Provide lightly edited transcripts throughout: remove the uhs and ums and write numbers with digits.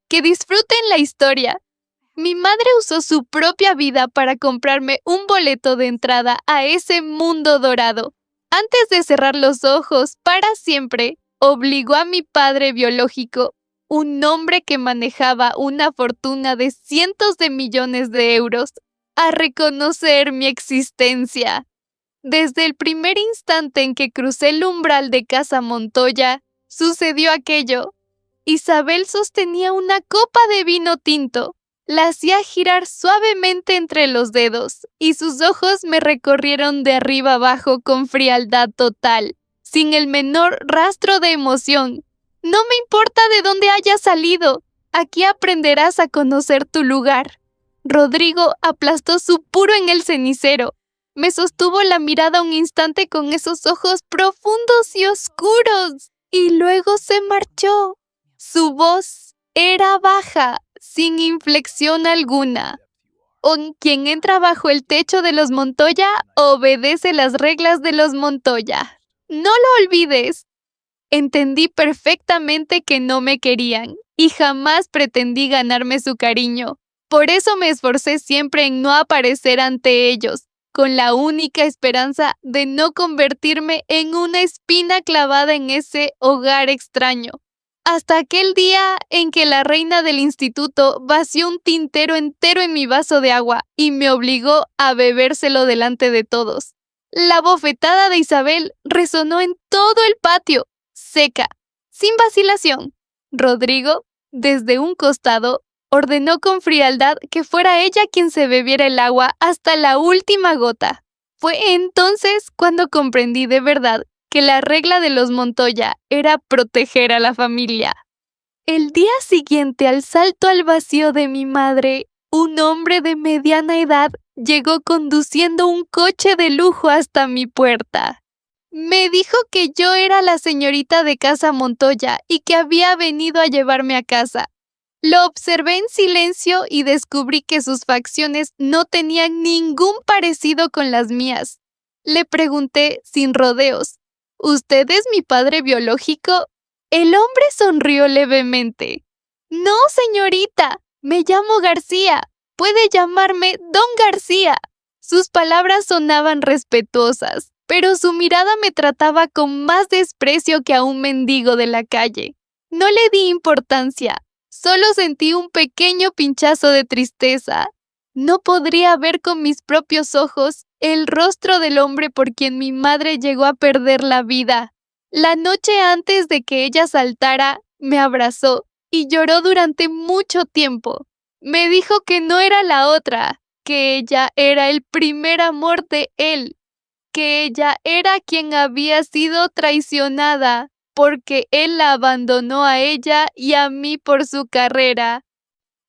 que disfruten la historia. Mi madre usó su propia vida para comprarme un boleto de entrada a ese mundo dorado. Antes de cerrar los ojos para siempre, obligó a mi padre biológico, un hombre que manejaba una fortuna de cientos de millones de euros, a reconocer mi existencia. Desde el primer instante en que crucé el umbral de Casa Montoya, sucedió aquello. Isabel sostenía una copa de vino tinto. La hacía girar suavemente entre los dedos, y sus ojos me recorrieron de arriba abajo con frialdad total, sin el menor rastro de emoción. No me importa de dónde hayas salido, aquí aprenderás a conocer tu lugar. Rodrigo aplastó su puro en el cenicero. Me sostuvo la mirada un instante con esos ojos profundos y oscuros, y luego se marchó. Su voz era baja, sin inflexión alguna. Quien entra bajo el techo de los Montoya obedece las reglas de los Montoya. No lo olvides. Entendí perfectamente que no me querían y jamás pretendí ganarme su cariño. Por eso me esforcé siempre en no aparecer ante ellos, con la única esperanza de no convertirme en una espina clavada en ese hogar extraño. Hasta aquel día en que la reina del instituto vació un tintero entero en mi vaso de agua y me obligó a bebérselo delante de todos. La bofetada de Isabel resonó en todo el patio, seca, sin vacilación. Rodrigo, desde un costado, ordenó con frialdad que fuera ella quien se bebiera el agua hasta la última gota. Fue entonces cuando comprendí de verdad que la regla de los Montoya era proteger a la familia. El día siguiente al salto al vacío de mi madre, un hombre de mediana edad llegó conduciendo un coche de lujo hasta mi puerta. Me dijo que yo era la señorita de Casa Montoya y que había venido a llevarme a casa. Lo observé en silencio y descubrí que sus facciones no tenían ningún parecido con las mías. Le pregunté sin rodeos: ¿Usted es mi padre biológico? El hombre sonrió levemente. No, señorita, me llamo García. Puede llamarme Don García. Sus palabras sonaban respetuosas, pero su mirada me trataba con más desprecio que a un mendigo de la calle. No le di importancia, solo sentí un pequeño pinchazo de tristeza. No podría ver con mis propios ojos el rostro del hombre por quien mi madre llegó a perder la vida. La noche antes de que ella saltara, me abrazó y lloró durante mucho tiempo. Me dijo que no era la otra, que ella era el primer amor de él, que ella era quien había sido traicionada, porque él la abandonó a ella y a mí por su carrera.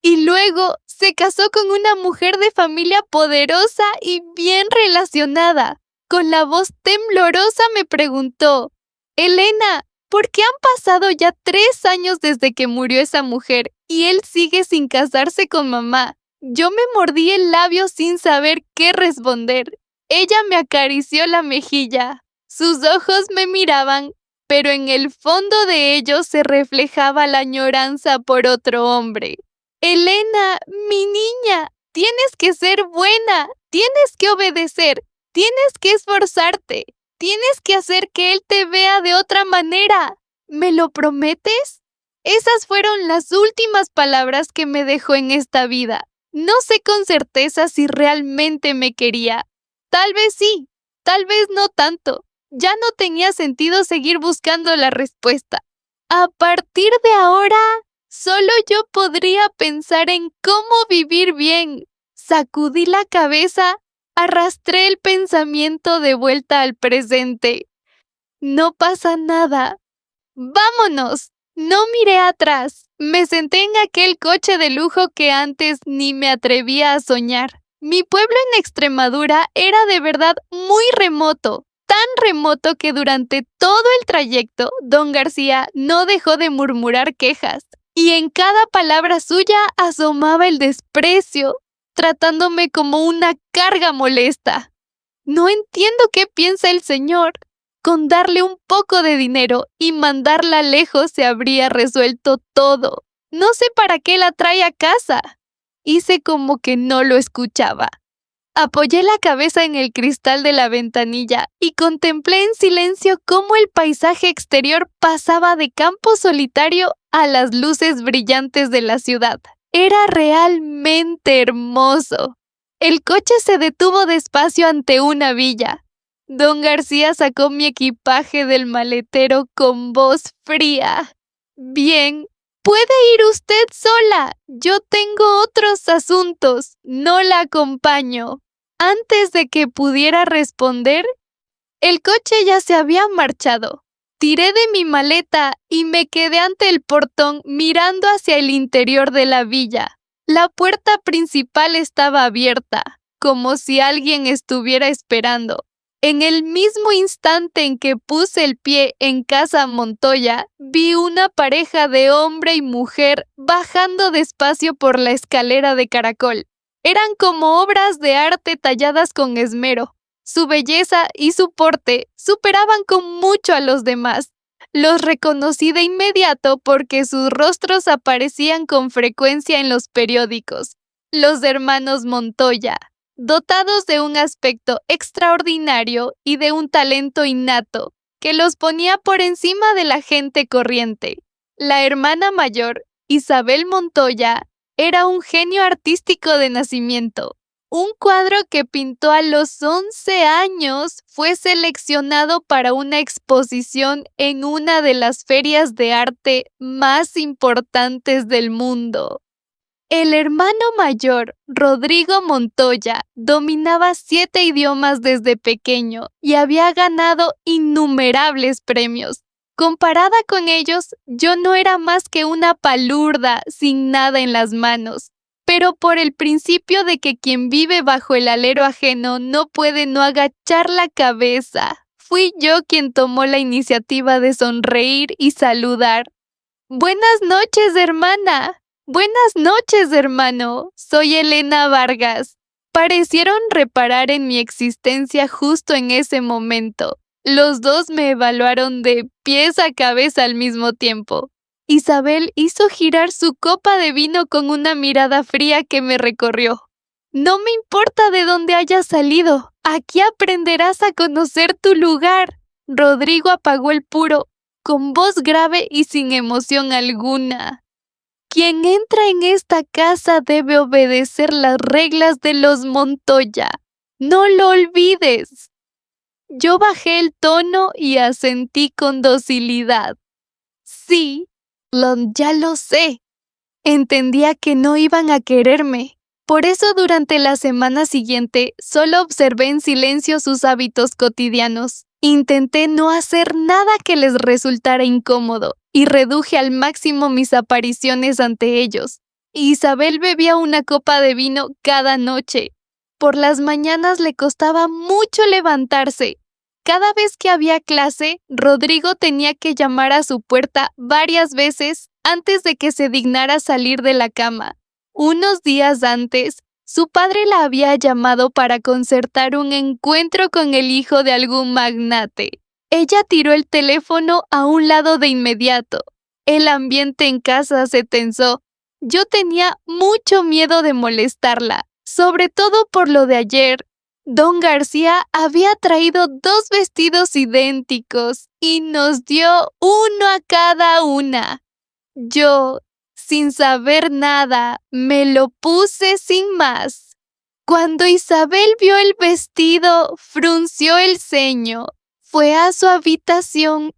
Y luego se casó con una mujer de familia poderosa y bien relacionada. Con la voz temblorosa me preguntó: Elena, ¿por qué han pasado ya 3 años desde que murió esa mujer y él sigue sin casarse con mamá? Yo me mordí el labio sin saber qué responder. Ella me acarició la mejilla. Sus ojos me miraban, pero en el fondo de ellos se reflejaba la añoranza por otro hombre. Elena, mi niña, tienes que ser buena, tienes que obedecer, tienes que esforzarte, tienes que hacer que él te vea de otra manera. ¿Me lo prometes? Esas fueron las últimas palabras que me dejó en esta vida. No sé con certeza si realmente me quería. Tal vez sí, tal vez no tanto. Ya no tenía sentido seguir buscando la respuesta. A partir de ahora, solo yo podría pensar en cómo vivir bien. Sacudí la cabeza, arrastré el pensamiento de vuelta al presente. No pasa nada. ¡Vámonos! No miré atrás. Me senté en aquel coche de lujo que antes ni me atrevía a soñar. Mi pueblo en Extremadura era de verdad muy remoto. Tan remoto que durante todo el trayecto, don García no dejó de murmurar quejas, y en cada palabra suya asomaba el desprecio, tratándome como una carga molesta. No entiendo qué piensa el señor. Con darle un poco de dinero y mandarla lejos se habría resuelto todo. No sé para qué la trae a casa. Hice como que no lo escuchaba. Apoyé la cabeza en el cristal de la ventanilla y contemplé en silencio cómo el paisaje exterior pasaba de campo solitario a las luces brillantes de la ciudad. Era realmente hermoso. El coche se detuvo despacio ante una villa. Don García sacó mi equipaje del maletero con voz fría. Bien, puede ir usted sola. Yo tengo otros asuntos. No la acompaño. Antes de que pudiera responder, el coche ya se había marchado. Tiré de mi maleta y me quedé ante el portón mirando hacia el interior de la villa. La puerta principal estaba abierta, como si alguien estuviera esperando. En el mismo instante en que puse el pie en Casa Montoya, vi una pareja de hombre y mujer bajando despacio por la escalera de caracol. Eran como obras de arte talladas con esmero. Su belleza y su porte superaban con mucho a los demás. Los reconocí de inmediato porque sus rostros aparecían con frecuencia en los periódicos. Los hermanos Montoya, dotados de un aspecto extraordinario y de un talento innato que los ponía por encima de la gente corriente. La hermana mayor, Isabel Montoya, era un genio artístico de nacimiento. Un cuadro que pintó a los 11 años fue seleccionado para una exposición en una de las ferias de arte más importantes del mundo. El hermano mayor, Rodrigo Montoya, dominaba 7 idiomas desde pequeño y había ganado innumerables premios. Comparada con ellos, yo no era más que una palurda sin nada en las manos. Pero por el principio de que quien vive bajo el alero ajeno no puede no agachar la cabeza, fui yo quien tomó la iniciativa de sonreír y saludar. Buenas noches, hermana. Buenas noches, hermano. Soy Elena Vargas. Parecieron reparar en mi existencia justo en ese momento. Los dos me evaluaron de pies a cabeza al mismo tiempo. Isabel hizo girar su copa de vino con una mirada fría que me recorrió. No me importa de dónde hayas salido. Aquí aprenderás a conocer tu lugar. Rodrigo apagó el puro, con voz grave y sin emoción alguna. Quien entra en esta casa debe obedecer las reglas de los Montoya. No lo olvides. Yo bajé el tono y asentí con docilidad. Sí, ya lo sé. Entendía que no iban a quererme. Por eso durante la semana siguiente solo observé en silencio sus hábitos cotidianos. Intenté no hacer nada que les resultara incómodo y reduje al máximo mis apariciones ante ellos. Isabel bebía una copa de vino cada noche. Por las mañanas le costaba mucho levantarse. Cada vez que había clase, Rodrigo tenía que llamar a su puerta varias veces antes de que se dignara salir de la cama. Unos días antes, su padre la había llamado para concertar un encuentro con el hijo de algún magnate. Ella tiró el teléfono a un lado de inmediato. El ambiente en casa se tensó. Yo tenía mucho miedo de molestarla, sobre todo por lo de ayer. Don García había traído 2 vestidos idénticos y nos dio uno a cada una. Yo, sin saber nada, me lo puse sin más. Cuando Isabel vio el vestido, frunció el ceño. Fue a su habitación,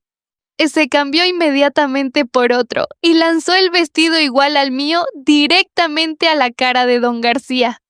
se cambió inmediatamente por otro y lanzó el vestido igual al mío directamente a la cara de don García.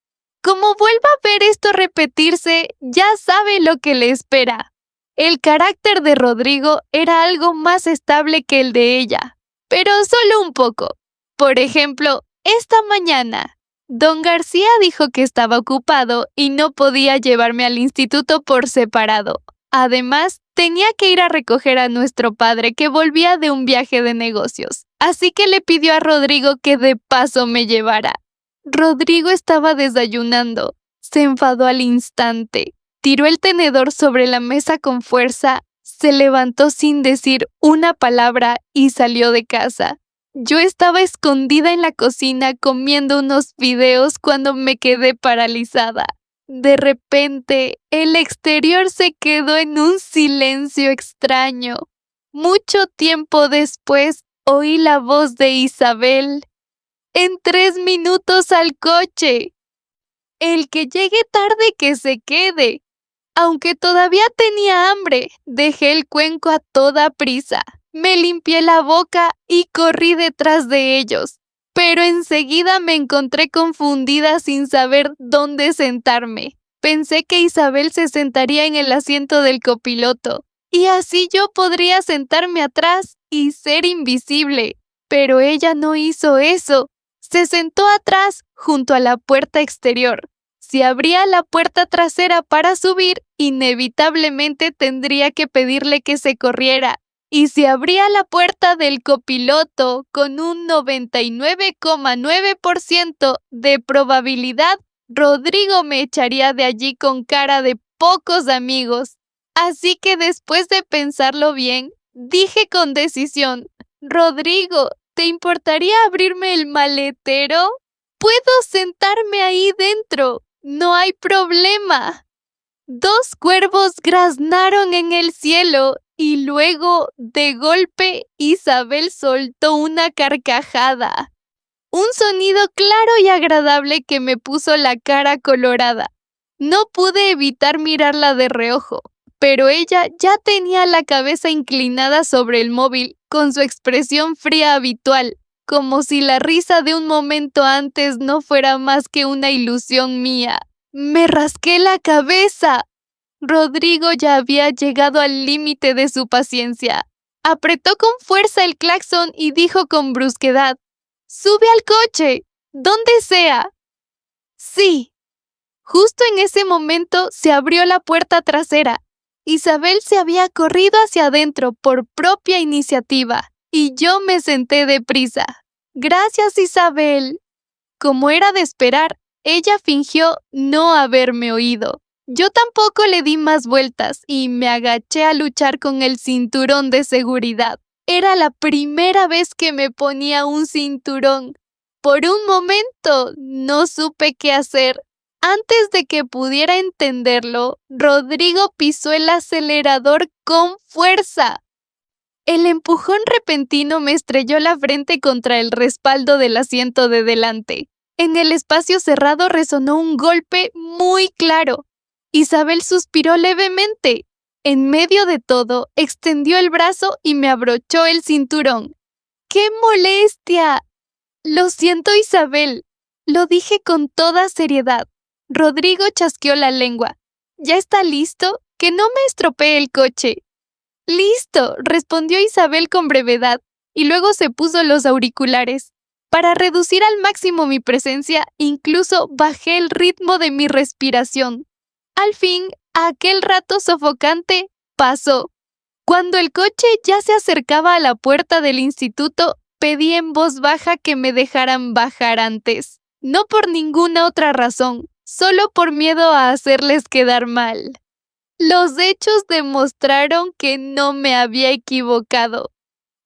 Como vuelva a ver esto repetirse, ya sabe lo que le espera. El carácter de Rodrigo era algo más estable que el de ella, pero solo un poco. Por ejemplo, esta mañana, don García dijo que estaba ocupado y no podía llevarme al instituto por separado. Además, tenía que ir a recoger a nuestro padre que volvía de un viaje de negocios, así que le pidió a Rodrigo que de paso me llevara. Rodrigo estaba desayunando. Se enfadó al instante. Tiró el tenedor sobre la mesa con fuerza, se levantó sin decir una palabra y salió de casa. Yo estaba escondida en la cocina comiendo unos fideos cuando me quedé paralizada. De repente, el exterior se quedó en un silencio extraño. Mucho tiempo después, oí la voz de Isabel. En 3 minutos al coche. El que llegue tarde que se quede. Aunque todavía tenía hambre, dejé el cuenco a toda prisa. Me limpié la boca y corrí detrás de ellos. Pero enseguida me encontré confundida sin saber dónde sentarme. Pensé que Isabel se sentaría en el asiento del copiloto, y así yo podría sentarme atrás y ser invisible. Pero ella no hizo eso. Se sentó atrás, junto a la puerta exterior. Si abría la puerta trasera para subir, inevitablemente tendría que pedirle que se corriera. Y si abría la puerta del copiloto con un 99,9% de probabilidad, Rodrigo me echaría de allí con cara de pocos amigos. Así que después de pensarlo bien, dije con decisión: Rodrigo, ¿te importaría abrirme el maletero? Puedo sentarme ahí dentro, no hay problema. 2 cuervos graznaron en el cielo y luego, de golpe, Isabel soltó una carcajada. Un sonido claro y agradable que me puso la cara colorada. No pude evitar mirarla de reojo, pero ella ya tenía la cabeza inclinada sobre el móvil con su expresión fría habitual, como si la risa de un momento antes no fuera más que una ilusión mía. Me rasqué la cabeza. Rodrigo ya había llegado al límite de su paciencia. Apretó con fuerza el claxon y dijo con brusquedad: «¡Sube al coche! ¡Donde sea!». Sí. Justo en ese momento se abrió la puerta trasera. Isabel se había corrido hacia adentro por propia iniciativa y yo me senté deprisa. «Gracias, Isabel». Como era de esperar, ella fingió no haberme oído. Yo tampoco le di más vueltas y me agaché a luchar con el cinturón de seguridad. Era la primera vez que me ponía un cinturón. Por un momento no supe qué hacer. Antes de que pudiera entenderlo, Rodrigo pisó el acelerador con fuerza. El empujón repentino me estrelló la frente contra el respaldo del asiento de delante. En el espacio cerrado resonó un golpe muy claro. Isabel suspiró levemente. En medio de todo, extendió el brazo y me abrochó el cinturón. ¡Qué molestia! Lo siento, Isabel. Lo dije con toda seriedad. Rodrigo chasqueó la lengua. ¿Ya está listo? Que no me estropee el coche. «Listo», respondió Isabel con brevedad, y luego se puso los auriculares. Para reducir al máximo mi presencia, incluso bajé el ritmo de mi respiración. Al fin, aquel rato sofocante pasó. Cuando el coche ya se acercaba a la puerta del instituto, pedí en voz baja que me dejaran bajar antes. No por ninguna otra razón, solo por miedo a hacerles quedar mal. Los hechos demostraron que no me había equivocado.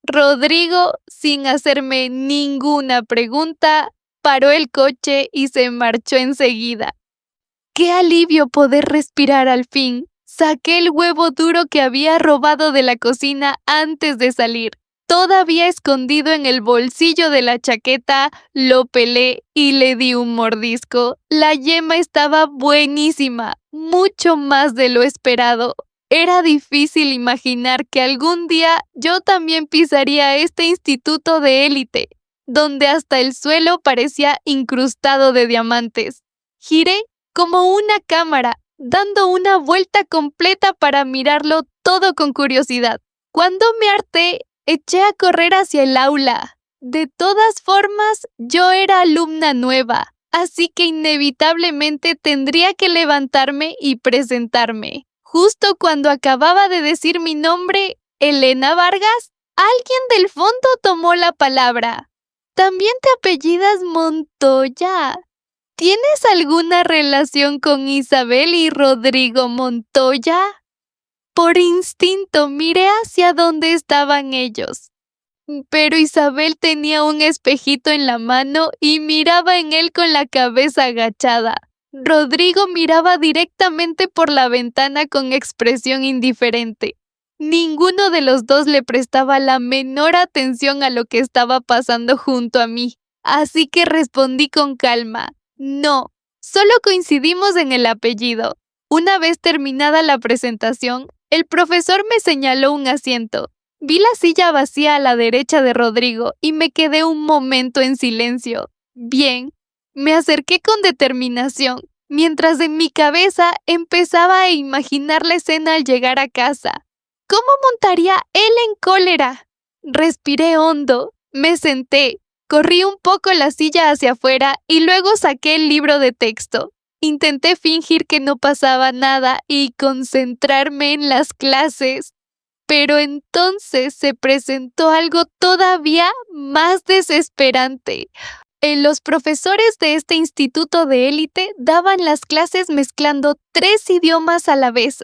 Rodrigo, sin hacerme ninguna pregunta, paró el coche y se marchó enseguida. ¡Qué alivio poder respirar al fin! Saqué el huevo duro que había robado de la cocina antes de salir. Todavía escondido en el bolsillo de la chaqueta, lo pelé y le di un mordisco. La yema estaba buenísima, mucho más de lo esperado. Era difícil imaginar que algún día yo también pisaría este instituto de élite, donde hasta el suelo parecía incrustado de diamantes. Giré como una cámara, dando una vuelta completa para mirarlo todo con curiosidad. Cuando me harté, eché a correr hacia el aula. De todas formas, yo era alumna nueva, así que inevitablemente tendría que levantarme y presentarme. Justo cuando acababa de decir mi nombre, Elena Vargas, alguien del fondo tomó la palabra. ¿También te apellidas Montoya? ¿Tienes alguna relación con Isabel y Rodrigo Montoya? Por instinto miré hacia donde estaban ellos. Pero Isabel tenía un espejito en la mano y miraba en él con la cabeza agachada. Rodrigo miraba directamente por la ventana con expresión indiferente. Ninguno de los dos le prestaba la menor atención a lo que estaba pasando junto a mí. Así que respondí con calma: no, solo coincidimos en el apellido. Una vez terminada la presentación, el profesor me señaló un asiento. Vi la silla vacía a la derecha de Rodrigo y me quedé un momento en silencio. Bien, me acerqué con determinación, mientras en mi cabeza empezaba a imaginar la escena al llegar a casa. ¿Cómo montaría él en cólera? Respiré hondo, me senté, corrí un poco la silla hacia afuera y luego saqué el libro de texto. Intenté fingir que no pasaba nada y concentrarme en las clases. Pero entonces se presentó algo todavía más desesperante. Los profesores de este instituto de élite daban las clases mezclando 3 idiomas a la vez.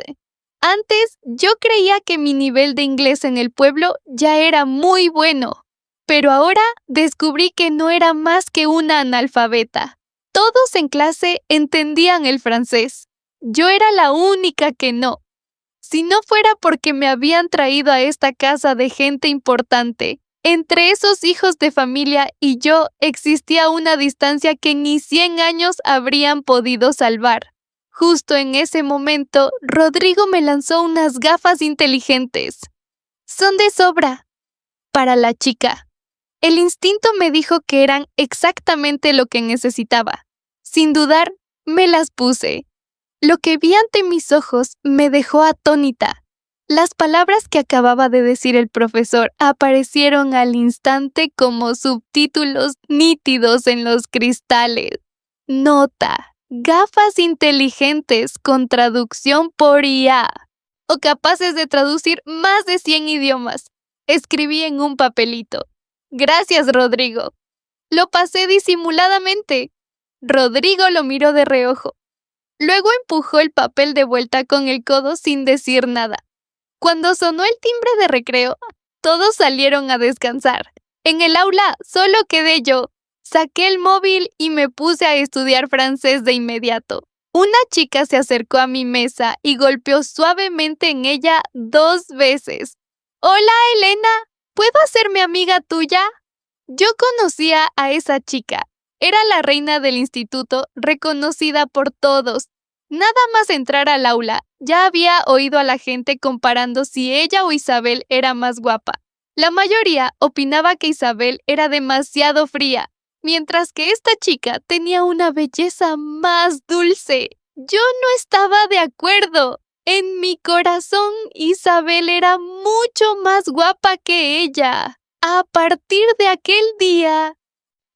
Antes yo creía que mi nivel de inglés en el pueblo ya era muy bueno, pero ahora descubrí que no era más que una analfabeta. Todos en clase entendían el francés. Yo era la única que no. Si no fuera porque me habían traído a esta casa de gente importante, entre esos hijos de familia y yo existía una distancia que ni 100 años habrían podido salvar. Justo en ese momento, Rodrigo me lanzó unas gafas inteligentes. Son de sobra para la chica. El instinto me dijo que eran exactamente lo que necesitaba. Sin dudar, me las puse. Lo que vi ante mis ojos me dejó atónita. Las palabras que acababa de decir el profesor aparecieron al instante como subtítulos nítidos en los cristales. Nota: gafas inteligentes con traducción por IA, o capaces de traducir más de 100 idiomas. Escribí en un papelito. Gracias, Rodrigo. Lo pasé disimuladamente. Rodrigo lo miró de reojo. Luego empujó el papel de vuelta con el codo sin decir nada. Cuando sonó el timbre de recreo, todos salieron a descansar. En el aula solo quedé yo. Saqué el móvil y me puse a estudiar francés de inmediato. Una chica se acercó a mi mesa y golpeó suavemente en ella 2 veces. «Hola, Elena, ¿puedo hacerme amiga tuya?» Yo conocía a esa chica. Era la reina del instituto, reconocida por todos. Nada más entrar al aula, ya había oído a la gente comparando si ella o Isabel era más guapa. La mayoría opinaba que Isabel era demasiado fría, mientras que esta chica tenía una belleza más dulce. Yo no estaba de acuerdo. En mi corazón, Isabel era mucho más guapa que ella. A partir de aquel día,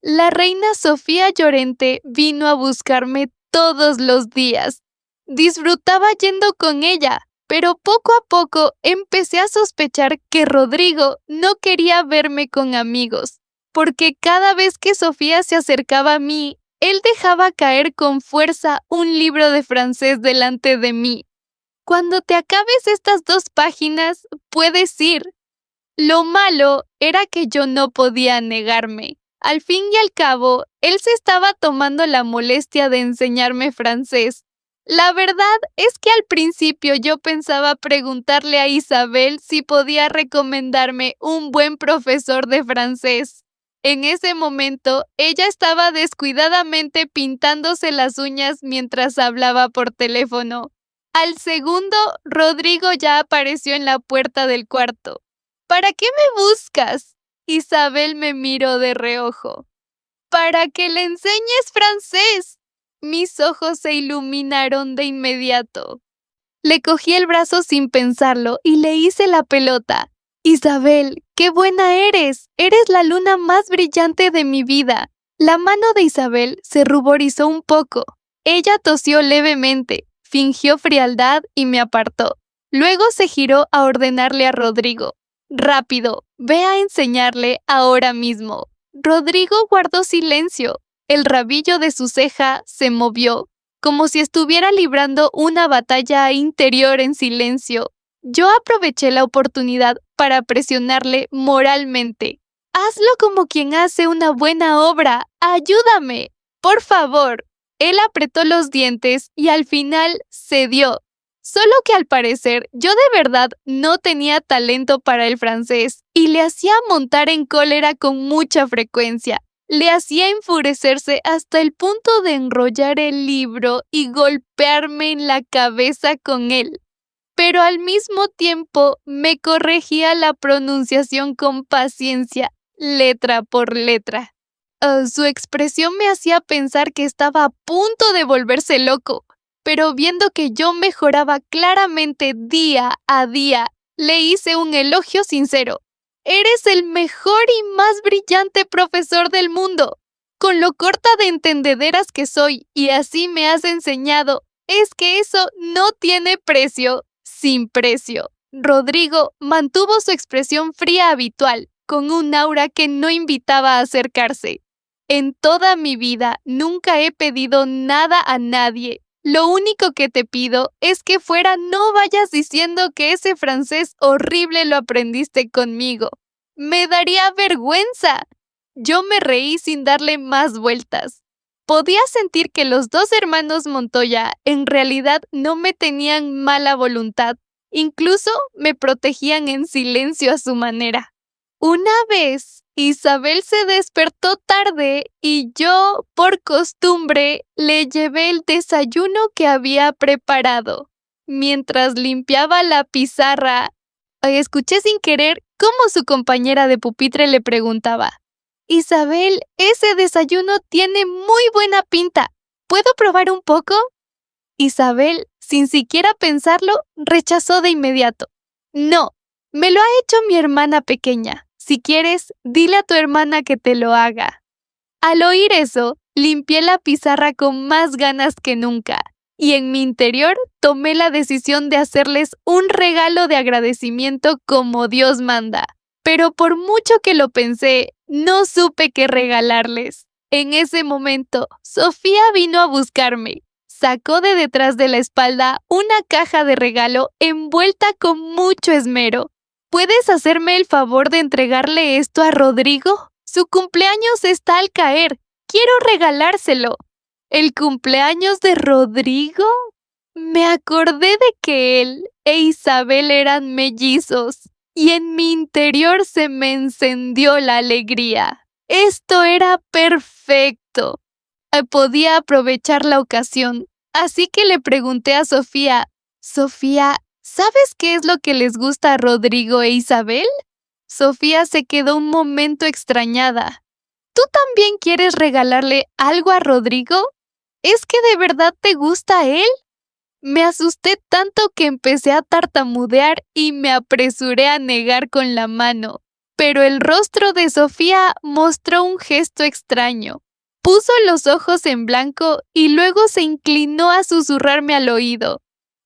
la reina Sofía Llorente vino a buscarme todos los días. Disfrutaba yendo con ella, pero poco a poco empecé a sospechar que Rodrigo no quería verme con amigos, porque cada vez que Sofía se acercaba a mí, él dejaba caer con fuerza un libro de francés delante de mí. Cuando te acabes estas 2 páginas, puedes ir. Lo malo era que yo no podía negarme. Al fin y al cabo, él se estaba tomando la molestia de enseñarme francés. La verdad es que al principio yo pensaba preguntarle a Isabel si podía recomendarme un buen profesor de francés. En ese momento, ella estaba descuidadamente pintándose las uñas mientras hablaba por teléfono. Al segundo, Rodrigo ya apareció en la puerta del cuarto. «¿Para qué me buscas?» Isabel me miró de reojo. «Para que le enseñes francés». Mis ojos se iluminaron de inmediato. Le cogí el brazo sin pensarlo y le hice la pelota. «Isabel, qué buena eres. Eres la luna más brillante de mi vida». La mano de Isabel se ruborizó un poco. Ella tosió levemente, fingió frialdad y me apartó. Luego se giró a ordenarle a Rodrigo: «Rápido, ve a enseñarle ahora mismo». Rodrigo guardó silencio. El rabillo de su ceja se movió, como si estuviera librando una batalla interior en silencio. Yo aproveché la oportunidad para presionarle moralmente. Hazlo como quien hace una buena obra. ¡Ayúdame! ¡Por favor! Él apretó los dientes y al final cedió. Solo que al parecer yo de verdad no tenía talento para el francés y le hacía montar en cólera con mucha frecuencia. Le hacía enfurecerse hasta el punto de enrollar el libro y golpearme en la cabeza con él. Pero al mismo tiempo me corregía la pronunciación con paciencia, letra por letra. Su expresión me hacía pensar que estaba a punto de volverse loco, pero viendo que yo mejoraba claramente día a día, le hice un elogio sincero. Eres el mejor y más brillante profesor del mundo. Con lo corta de entendederas que soy y así me has enseñado, es que eso no tiene precio, sin precio. Rodrigo mantuvo su expresión fría habitual, con un aura que no invitaba a acercarse. En toda mi vida nunca he pedido nada a nadie. Lo único que te pido es que fuera no vayas diciendo que ese francés horrible lo aprendiste conmigo. ¡Me daría vergüenza! Yo me reí sin darle más vueltas. Podía sentir que los dos hermanos Montoya en realidad no me tenían mala voluntad. Incluso me protegían en silencio a su manera. Una vez, Isabel se despertó tarde y yo, por costumbre, le llevé el desayuno que había preparado. Mientras limpiaba la pizarra, escuché sin querer cómo su compañera de pupitre le preguntaba: «Isabel, ese desayuno tiene muy buena pinta. ¿Puedo probar un poco?» Isabel, sin siquiera pensarlo, rechazó de inmediato. «No, me lo ha hecho mi hermana pequeña. Si quieres, dile a tu hermana que te lo haga». Al oír eso, limpié la pizarra con más ganas que nunca, y en mi interior tomé la decisión de hacerles un regalo de agradecimiento como Dios manda. Pero por mucho que lo pensé, no supe qué regalarles. En ese momento, Sofía vino a buscarme. Sacó de detrás de la espalda una caja de regalo envuelta con mucho esmero. ¿Puedes hacerme el favor de entregarle esto a Rodrigo? Su cumpleaños está al caer. Quiero regalárselo. ¿El cumpleaños de Rodrigo? Me acordé de que él e Isabel eran mellizos y en mi interior se me encendió la alegría. Esto era perfecto. Podía aprovechar la ocasión, así que le pregunté a Sofía: «Sofía, ¿sabes qué es lo que les gusta a Rodrigo e Isabel?» Sofía se quedó un momento extrañada. ¿Tú también quieres regalarle algo a Rodrigo? ¿Es que de verdad te gusta a él? Me asusté tanto que empecé a tartamudear y me apresuré a negar con la mano. Pero el rostro de Sofía mostró un gesto extraño. Puso los ojos en blanco y luego se inclinó a susurrarme al oído: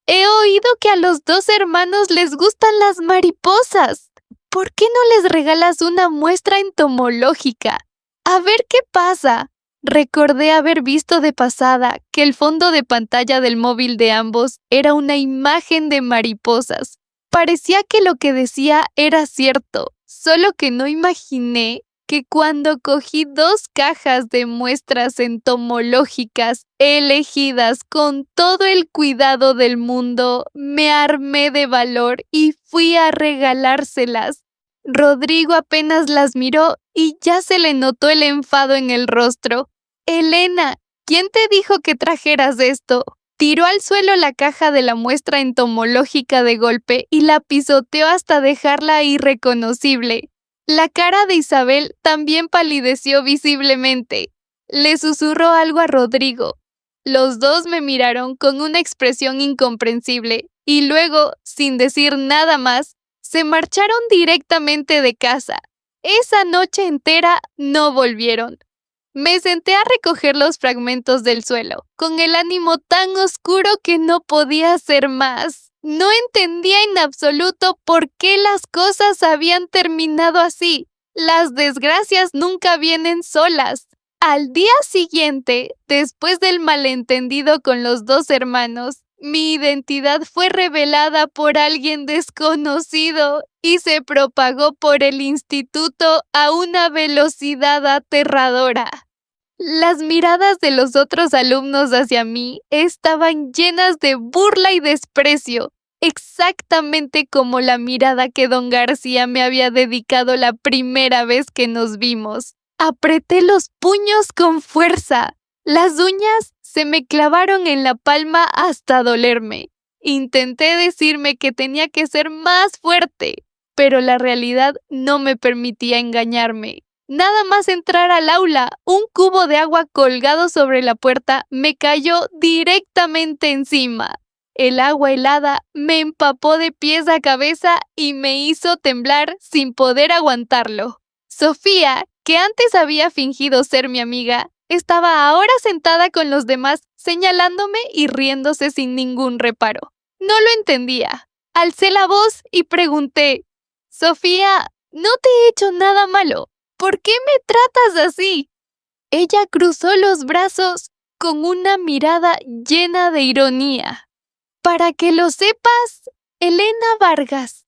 «He oído que a los dos hermanos les gustan las mariposas. ¿Por qué no les regalas una muestra entomológica? A ver qué pasa». Recordé haber visto de pasada que el fondo de pantalla del móvil de ambos era una imagen de mariposas. Parecía que lo que decía era cierto, solo que no imaginé que cuando cogí 2 cajas de muestras entomológicas elegidas con todo el cuidado del mundo, me armé de valor y fui a regalárselas. Rodrigo apenas las miró y ya se le notó el enfado en el rostro. «Elena, ¿quién te dijo que trajeras esto?» Tiró al suelo la caja de la muestra entomológica de golpe y la pisoteó hasta dejarla irreconocible. La cara de Isabel también palideció visiblemente. Le susurró algo a Rodrigo. Los dos me miraron con una expresión incomprensible y luego, sin decir nada más, se marcharon directamente de casa. Esa noche entera no volvieron. Me senté a recoger los fragmentos del suelo, con el ánimo tan oscuro que no podía hacer más. No entendía en absoluto por qué las cosas habían terminado así. Las desgracias nunca vienen solas. Al día siguiente, después del malentendido con los dos hermanos, Mi identidad fue revelada por alguien desconocido y se propagó por el instituto a una velocidad aterradora. Las miradas de los otros alumnos hacia mí estaban llenas de burla y desprecio, exactamente como la mirada que don García me había dedicado la primera vez que nos vimos. Apreté los puños con fuerza. Las uñas se me clavaron en la palma hasta dolerme. Intenté decirme que tenía que ser más fuerte, pero la realidad no me permitía engañarme. Nada más entrar al aula, un cubo de agua colgado sobre la puerta me cayó directamente encima. El agua helada me empapó de pies a cabeza y me hizo temblar sin poder aguantarlo. Sofía, que antes había fingido ser mi amiga, estaba ahora sentada con los demás, señalándome y riéndose sin ningún reparo. No lo entendía. Alcé la voz y pregunté: «Sofía, no te he hecho nada malo. ¿Por qué me tratas así?». Ella cruzó los brazos con una mirada llena de ironía. «Para que lo sepas, Elena Vargas.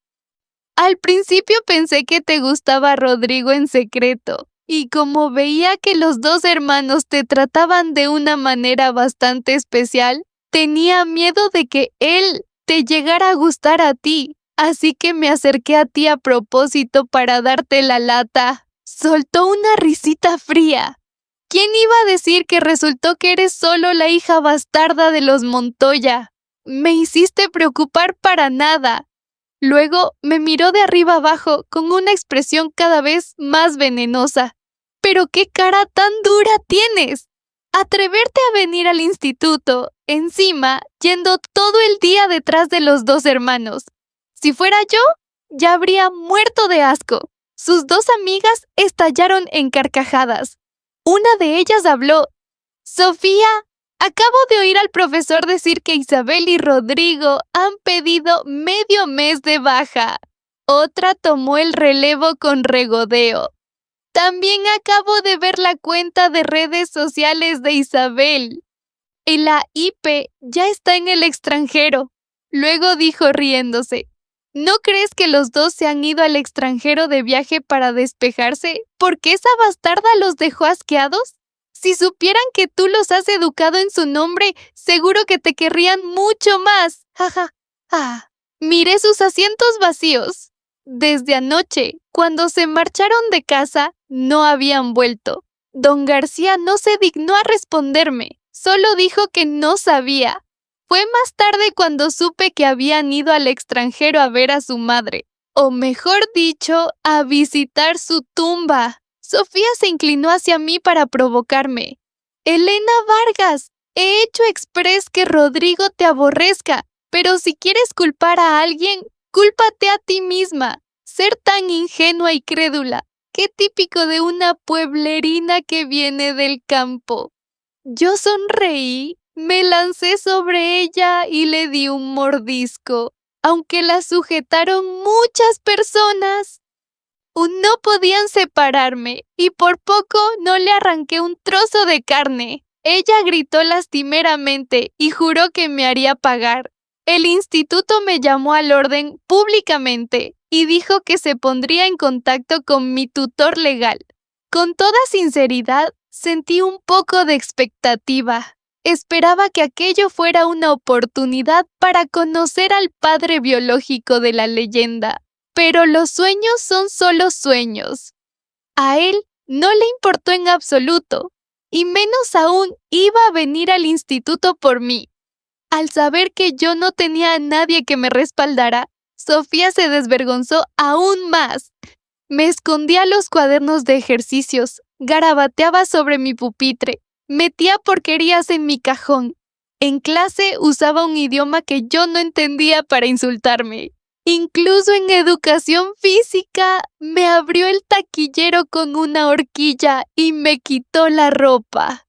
Al principio pensé que te gustaba Rodrigo en secreto, y como veía que los dos hermanos te trataban de una manera bastante especial, tenía miedo de que él te llegara a gustar a ti, así que me acerqué a ti a propósito para darte la lata». Soltó una risita fría. ¿Quién iba a decir que resultó que eres solo la hija bastarda de los Montoya? Me hiciste preocupar para nada. Luego me miró de arriba abajo con una expresión cada vez más venenosa. ¿Pero qué cara tan dura tienes? Atreverte a venir al instituto, encima, yendo todo el día detrás de los dos hermanos. Si fuera yo, ya habría muerto de asco. Sus dos amigas estallaron en carcajadas. Una de ellas habló: «Sofía, acabo de oír al profesor decir que Isabel y Rodrigo han pedido medio mes de baja». Otra tomó el relevo con regodeo: «También acabo de ver la cuenta de redes sociales de Isabel. Y la IP ya está en el extranjero». Luego dijo riéndose: «¿No crees que los dos se han ido al extranjero de viaje para despejarse? ¿Por qué esa bastarda los dejó asqueados? Si supieran que tú los has educado en su nombre, seguro que te querrían mucho más. Jaja. Miré sus asientos vacíos. Desde anoche, cuando se marcharon de casa, no habían vuelto. Don García no se dignó a responderme, solo dijo que no sabía. Fue más tarde cuando supe que habían ido al extranjero a ver a su madre, o mejor dicho, a visitar su tumba». Sofía se inclinó hacia mí para provocarme. «Elena Vargas, he hecho exprés que Rodrigo te aborrezca, pero si quieres culpar a alguien, cúlpate a ti misma. Ser tan ingenua y crédula, qué típico de una pueblerina que viene del campo». Yo sonreí, me lancé sobre ella y le di un mordisco. Aunque la sujetaron muchas personas, no podían separarme, y por poco no le arranqué un trozo de carne. Ella gritó lastimeramente y juró que me haría pagar. El instituto me llamó al orden públicamente y dijo que se pondría en contacto con mi tutor legal. Con toda sinceridad, sentí un poco de expectativa. Esperaba que aquello fuera una oportunidad para conocer al padre biológico de la leyenda. Pero los sueños son solo sueños. A él no le importó en absoluto, y menos aún iba a venir al instituto por mí. Al saber que yo no tenía a nadie que me respaldara, Sofía se desvergonzó aún más. Me escondía los cuadernos de ejercicios, garabateaba sobre mi pupitre, metía porquerías en mi cajón. En clase usaba un idioma que yo no entendía para insultarme. Incluso en educación física me abrió el taquillero con una horquilla y me quitó la ropa.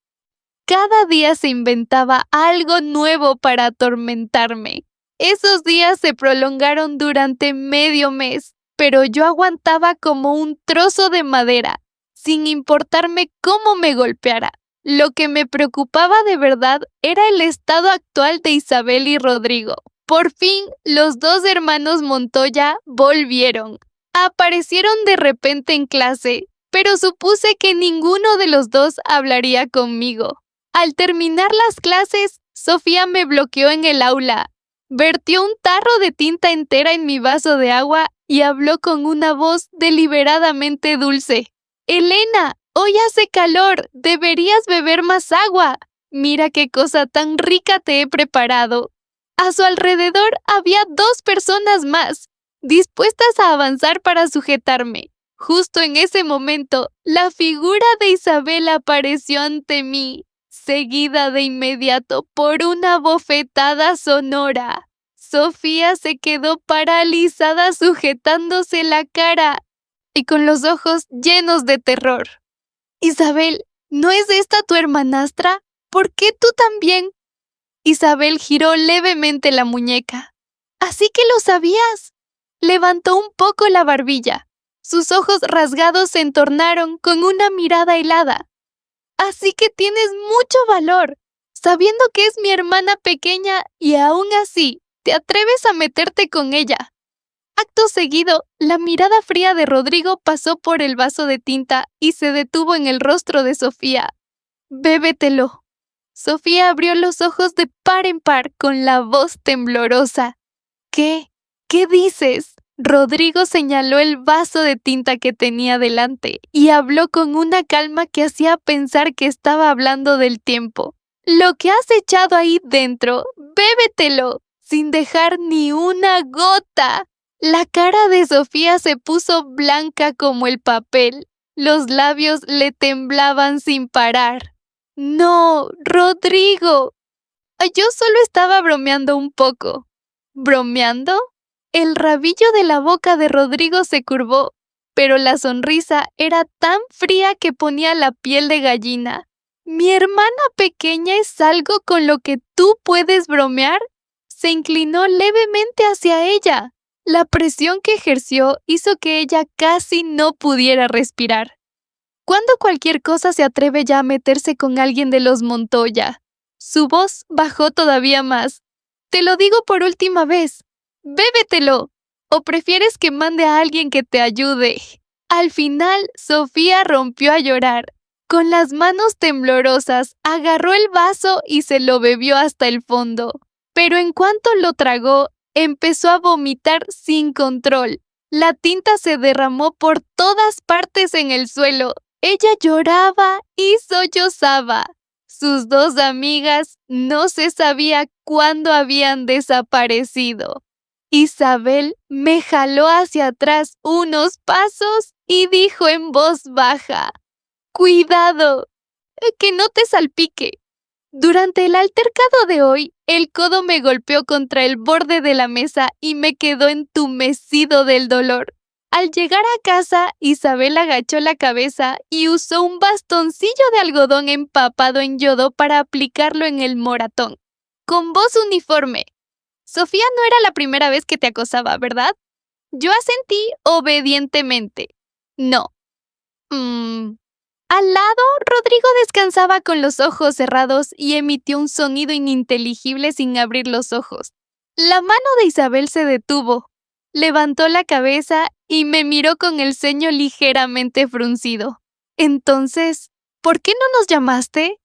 Cada día se inventaba algo nuevo para atormentarme. Esos días se prolongaron durante medio mes, pero yo aguantaba como un trozo de madera, sin importarme cómo me golpeara. Lo que me preocupaba de verdad era el estado actual de Isabel y Rodrigo. Por fin, los dos hermanos Montoya volvieron. Aparecieron de repente en clase, pero supuse que ninguno de los dos hablaría conmigo. Al terminar las clases, Sofía me bloqueó en el aula. Vertió un tarro de tinta entera en mi vaso de agua y habló con una voz deliberadamente dulce. Elena, hoy hace calor, deberías beber más agua. Mira qué cosa tan rica te he preparado. A su alrededor había dos personas más, dispuestas a avanzar para sujetarme. Justo en ese momento, la figura de Isabel apareció ante mí, seguida de inmediato por una bofetada sonora. Sofía se quedó paralizada sujetándose la cara y con los ojos llenos de terror. Isabel, ¿no es esta tu hermanastra? ¿Por qué tú también? Isabel giró levemente la muñeca. Así que lo sabías. Levantó un poco la barbilla. Sus ojos rasgados se entornaron con una mirada helada. Así que tienes mucho valor, sabiendo que es mi hermana pequeña y aún así te atreves a meterte con ella. Acto seguido, la mirada fría de Rodrigo pasó por el vaso de tinta y se detuvo en el rostro de Sofía. Bébetelo. Sofía abrió los ojos de par en par con la voz temblorosa. ¿Qué? ¿Qué dices? Rodrigo señaló el vaso de tinta que tenía delante y habló con una calma que hacía pensar que estaba hablando del tiempo. Lo que has echado ahí dentro, bébetelo, sin dejar ni una gota. La cara de Sofía se puso blanca como el papel. Los labios le temblaban sin parar. No, Rodrigo. Yo solo estaba bromeando un poco. ¿Bromeando? El rabillo de la boca de Rodrigo se curvó, pero la sonrisa era tan fría que ponía la piel de gallina. ¿Mi hermana pequeña es algo con lo que tú puedes bromear? Se inclinó levemente hacia ella. La presión que ejerció hizo que ella casi no pudiera respirar. ¿Cuándo cualquier cosa se atreve ya a meterse con alguien de los Montoya? Su voz bajó todavía más. Te lo digo por última vez. ¡Bébetelo! ¿O prefieres que mande a alguien que te ayude? Al final, Sofía rompió a llorar. Con las manos temblorosas, agarró el vaso y se lo bebió hasta el fondo. Pero en cuanto lo tragó, empezó a vomitar sin control. La tinta se derramó por todas partes en el suelo. Ella lloraba y sollozaba. Sus dos amigas no se sabía cuándo habían desaparecido. Isabel me jaló hacia atrás unos pasos y dijo en voz baja: «Cuidado, que no te salpique». Durante el altercado de hoy, el codo me golpeó contra el borde de la mesa y me quedó entumecido del dolor. Al llegar a casa, Isabel agachó la cabeza y usó un bastoncillo de algodón empapado en yodo para aplicarlo en el moratón. Con voz uniforme: «Sofía no era la primera vez que te acosaba, ¿verdad?». Yo asentí obedientemente. «No». Al lado, Rodrigo descansaba con los ojos cerrados y emitió un sonido ininteligible sin abrir los ojos. La mano de Isabel se detuvo. Levantó la cabeza y me miró con el ceño ligeramente fruncido. «Entonces, ¿por qué no nos llamaste?».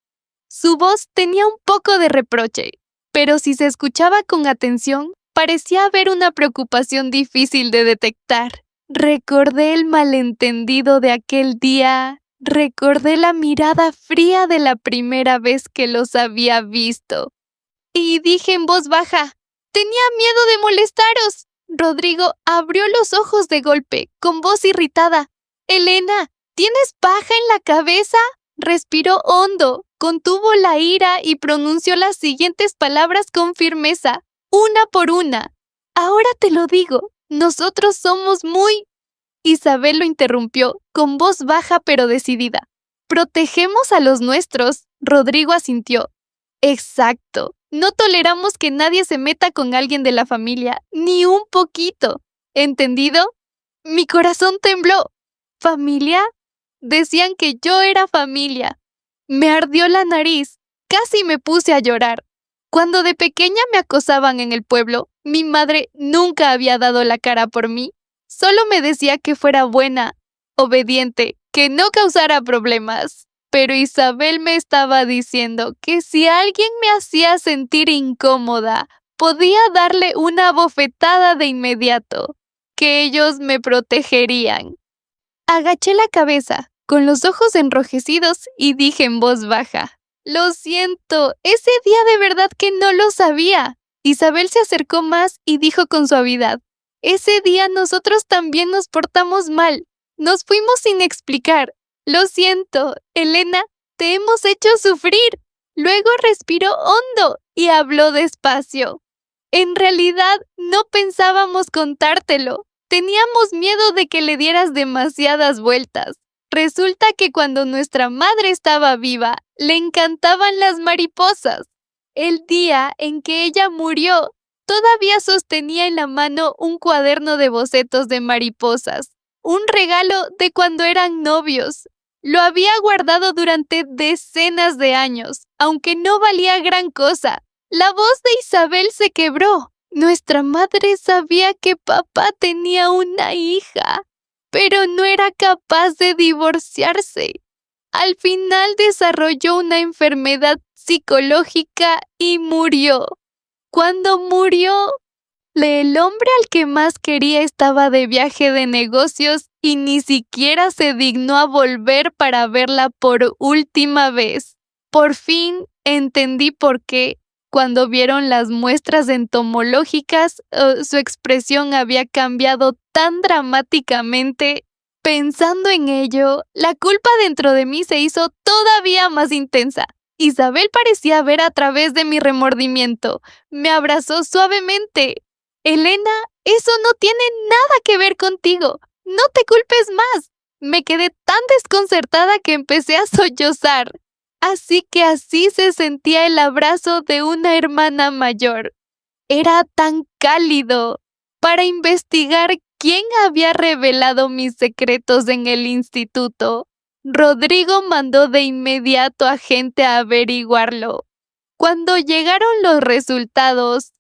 Su voz tenía un poco de reproche, pero si se escuchaba con atención, parecía haber una preocupación difícil de detectar. Recordé el malentendido de aquel día. Recordé la mirada fría de la primera vez que los había visto. Y dije en voz baja: «Tenía miedo de molestaros». Rodrigo abrió los ojos de golpe, con voz irritada. «Elena, ¿tienes paja en la cabeza?». Respiró hondo, contuvo la ira y pronunció las siguientes palabras con firmeza, una por una. «Ahora te lo digo, nosotros somos muy…». Isabel lo interrumpió, con voz baja pero decidida. «Protegemos a los nuestros», Rodrigo asintió. «Exacto. No toleramos que nadie se meta con alguien de la familia, ni un poquito. ¿Entendido?». Mi corazón tembló. ¿Familia? Decían que yo era familia. Me ardió la nariz. Casi me puse a llorar. Cuando de pequeña me acosaban en el pueblo, mi madre nunca había dado la cara por mí. Solo me decía que fuera buena, obediente, que no causara problemas. Pero Isabel me estaba diciendo que si alguien me hacía sentir incómoda, podía darle una bofetada de inmediato, que ellos me protegerían. Agaché la cabeza, con los ojos enrojecidos, y dije en voz baja: «Lo siento, ese día de verdad que no lo sabía». Isabel se acercó más y dijo con suavidad: «Ese día nosotros también nos portamos mal. Nos fuimos sin explicar. Lo siento, Elena, te hemos hecho sufrir». Luego respiró hondo y habló despacio. «En realidad, no pensábamos contártelo. Teníamos miedo de que le dieras demasiadas vueltas. Resulta que cuando nuestra madre estaba viva, le encantaban las mariposas. El día en que ella murió, todavía sostenía en la mano un cuaderno de bocetos de mariposas, un regalo de cuando eran novios. Lo había guardado durante decenas de años, aunque no valía gran cosa. La voz de Isabel se quebró. Nuestra madre sabía que papá tenía una hija, pero no era capaz de divorciarse. Al final desarrolló una enfermedad psicológica y murió. Cuando murió, el hombre al que más quería estaba de viaje de negocios y ni siquiera se dignó a volver para verla por última vez. Por fin entendí por qué. Cuando vieron las muestras entomológicas, su expresión había cambiado tan dramáticamente. Pensando en ello, la culpa dentro de mí se hizo todavía más intensa. Isabel parecía ver a través de mi remordimiento. Me abrazó suavemente. «Elena, eso no tiene nada que ver contigo. No te culpes más». Me quedé tan desconcertada que empecé a sollozar. Así se sentía el abrazo de una hermana mayor. Era tan cálido. Para investigar quién había revelado mis secretos en el instituto, Rodrigo mandó de inmediato a gente a averiguarlo. Cuando llegaron los resultados,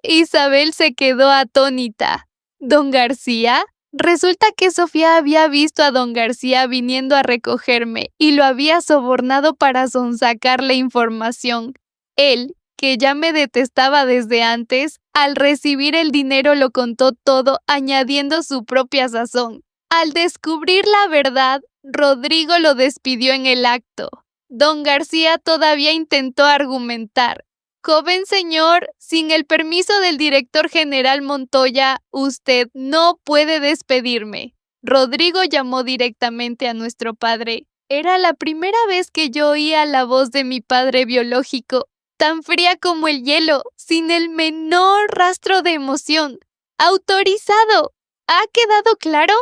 Isabel se quedó atónita. ¿Don García? Resulta que Sofía había visto a don García viniendo a recogerme y lo había sobornado para sonsacar la información. Él, que ya me detestaba desde antes, al recibir el dinero lo contó todo añadiendo su propia sazón. Al descubrir la verdad, Rodrigo lo despidió en el acto. Don García todavía intentó argumentar. «Joven señor, sin el permiso del director general Montoya, usted no puede despedirme». Rodrigo llamó directamente a nuestro padre. Era la primera vez que yo oía la voz de mi padre biológico, tan fría como el hielo, sin el menor rastro de emoción. «Autorizado. ¿Ha quedado claro?».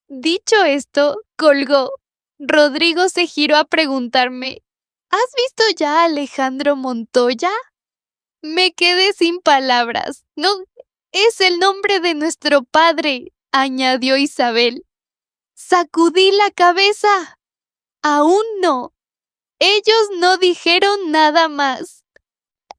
Dicho esto, colgó. Rodrigo se giró a preguntarme: «¿Has visto ya a Alejandro Montoya?». Me quedé sin palabras. «No, es el nombre de nuestro padre», añadió Isabel. Sacudí la cabeza. «Aún no». Ellos no dijeron nada más.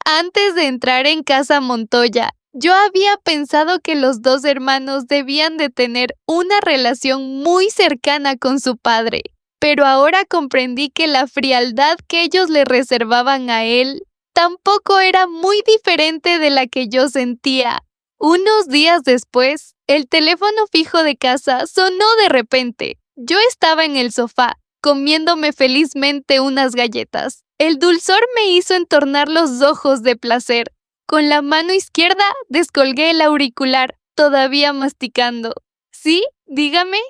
Antes de entrar en casa Montoya, yo había pensado que los dos hermanos debían de tener una relación muy cercana con su padre, pero ahora comprendí que la frialdad que ellos le reservaban a él tampoco era muy diferente de la que yo sentía. Unos días después, el teléfono fijo de casa sonó de repente. Yo estaba en el sofá, comiéndome felizmente unas galletas. El dulzor me hizo entornar los ojos de placer. Con la mano izquierda descolgué el auricular, todavía masticando. «¿Sí? Dígame».